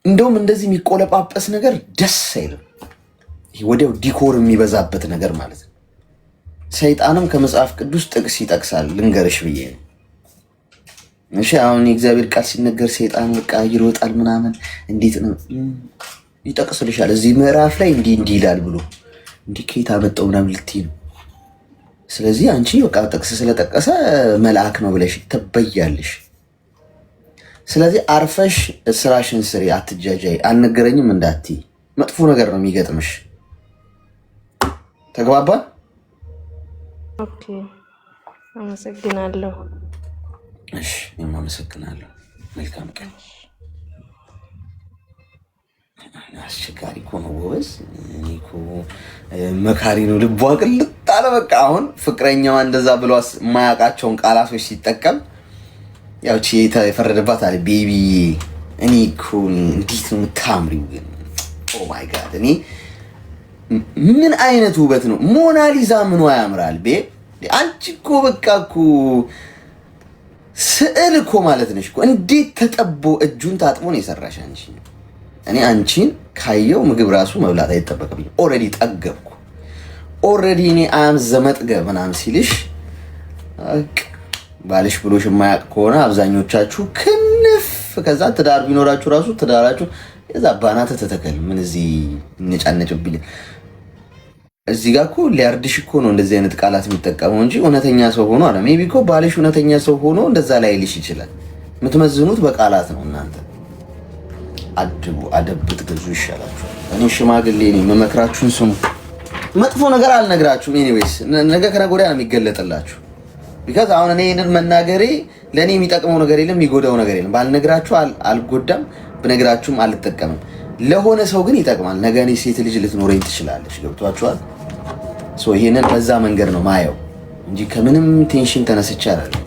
Speaker 2: እንደውም እንደዚህ የሚቆለጳጰስ ነገር ደስ አይልም። ወዲያው ዲኮር የሚበዛበት ነገር ማለት ነው። ሰይጣንም ከመጽሐፍ ቅዱስ ጥቅስ ይጠቅሳል። ልንገርሽ ብዬ ነው። እሺ አሁን የእግዚአብሔር ቃል ሲነገር ሰይጣን በቃ ይሮጣል ምናምን እንዴት ነው ይጠቅስልሻል። እዚህ ምዕራፍ ላይ እንዲህ ይላል ብሎ እንዲህ ከየት አመጣው ምናምን ልትይ ነው። ስለዚህ አንቺ በቃ ጥቅስ ስለጠቀሰ መልአክ ነው ብለሽ ትበያለሽ። ስለዚህ አርፈሽ ስራሽን ስሪ፣ አትጃጃይ። አልነገረኝም እንዳትይ፣ መጥፎ ነገር ነው የሚገጥምሽ። ተግባባን?
Speaker 5: ኦኬ፣ አመሰግናለሁ።
Speaker 2: እሺ፣ እኔም አመሰግናለሁ። መልካም ቀን። አስቸጋሪ እኮ ነው ጎበዝ። እኔ እኮ መካሪ ነው። ልቧ ቅልጥ አለ። በቃ አሁን ፍቅረኛዋ እንደዛ ብሎ የማያውቃቸውን ቃላቶች ሲጠቀም ያው የፈረደባት አለ ቤቢ። እኔ እኮ እንዴት ነው የምታምሪው ግን! ኦ ማይ ጋድ! እኔ ምን አይነት ውበት ነው! ሞናሊዛ ምኗ ያምራል! አንቺ እኮ በቃ እኮ ስዕል እኮ ማለት ነሽ እኮ። እንዴት ተጠቦ እጁን ታጥቦ ነው የሰራሽ አንቺ። እኔ አንቺን ካየው ምግብ ራሱ መብላት አይጠበቅብኝ። ኦልሬዲ ጠገብኩ። ኦልሬዲ እኔ አም ዘመጥገብ ምናምን ሲልሽ ባልሽ ብሎሽ የማያውቅ ከሆነ አብዛኞቻችሁ ክንፍ ከዛ ትዳር ቢኖራችሁ ራሱ ትዳራችሁ የዛ ባናተ ተተከል ምን እዚህ እንጫነጭብኝ። እዚህ ጋር እኮ ሊያርድሽ እኮ ነው እንደዚህ አይነት ቃላት የሚጠቀመው እንጂ እውነተኛ ሰው ሆኖ አለ። ሜቢ እኮ ባልሽ እውነተኛ ሰው ሆኖ እንደዛ ላይልሽ ይችላል። የምትመዝኑት በቃላት ነው እናንተ። አድቡ፣ አደብ ብትገዙ ይሻላችሁ። እኔ ሽማግሌ ነኝ፣ መመክራችሁን ስሙ። መጥፎ ነገር አልነግራችሁም። ኤኒዌይስ ነገ ከነገ ወዲያ ነው የሚገለጥላችሁ። ቢካዝ አሁን እኔ ይሄንን መናገሬ ለእኔ የሚጠቅመው ነገር የለም፣ የሚጎዳው ነገር የለም። ባልነግራችሁ አልጎዳም፣ ብነግራችሁም አልጠቀምም። ለሆነ ሰው ግን ይጠቅማል። ነገ እኔ ሴት ልጅ ልትኖረኝ ትችላለች። ገብቷችኋል? ይሄንን በዛ መንገድ ነው ማየው እንጂ ከምንም ቴንሽን ተነስቼ አይደለም።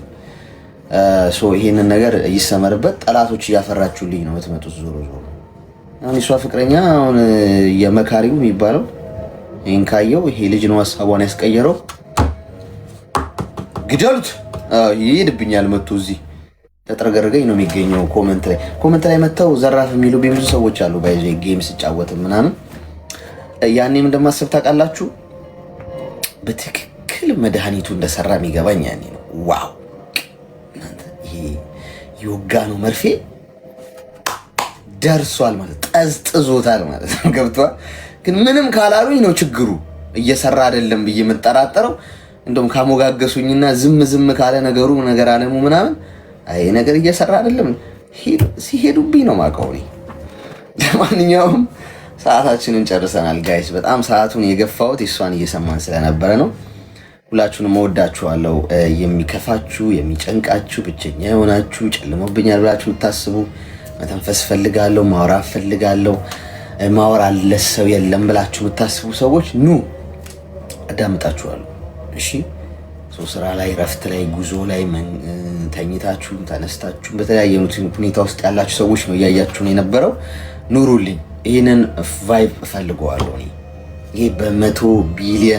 Speaker 2: ይሄንን ነገር ይሰመርበት። ጠላቶች እያፈራችሁልኝ ነው የምትመጡት። ዞሮ አሁን የሷ ፍቅረኛ አሁን የመካሪው የሚባለው ይሄን ካየው ይሄ ልጅ ነው ሀሳቧን ያስቀየረው። ግደሉት፣ ይሄድብኛል መጥቶ እዚህ ተጥረገረገኝ ነው የሚገኘው። ኮመንት ላይ መጥተው ዘራፍ የሚሉ ብዙ ሰዎች አሉ። ባይዘ ጌም ስጫወት ምናምን ያኔም እንደማሰብ ታውቃላችሁ። በትክክል መድኃኒቱ እንደሰራ የሚገባኝ ያኔ ነው። ዋው ይሄ የወጋ ነው መርፌ ደርሷል ማለት ጠዝጥዞታል ማለት ነው። ገብቷል። ግን ምንም ካላሉኝ ነው ችግሩ። እየሰራ አይደለም ብዬ የምጠራጠረው እንደውም ካሞጋገሱኝና ዝም ካለ ነገሩ ነገር አለሙ ምናምን አይ ነገር እየሰራ አይደለም ሲሄዱብኝ ነው ማቀው። ለማንኛውም ሰዓታችንን ጨርሰናል ጋይስ። በጣም ሰዓቱን የገፋሁት እሷን እየሰማን ስለነበረ ነው። ሁላችሁንም እወዳችኋለሁ። የሚከፋችሁ፣ የሚጨንቃችሁ፣ ብቸኛ የሆናችሁ ጨልሞብኛል ብላችሁ የምታስቡ መተንፈስ ፈልጋለሁ፣ ማውራት ፈልጋለሁ፣ ማወራለት ሰው የለም ብላችሁ የምታስቡ ሰዎች ኑ አዳምጣችኋለሁ። እሺ ስራ ላይ፣ ረፍት ላይ፣ ጉዞ ላይ ተኝታችሁ ተነስታችሁ በተለያየ ሁኔታ ውስጥ ያላችሁ ሰዎች ነው እያያችሁ ነው የነበረው። ኑሩልኝ። ይህንን ቫይብ እፈልገዋለሁ። ይሄ በ100 ቢሊዮን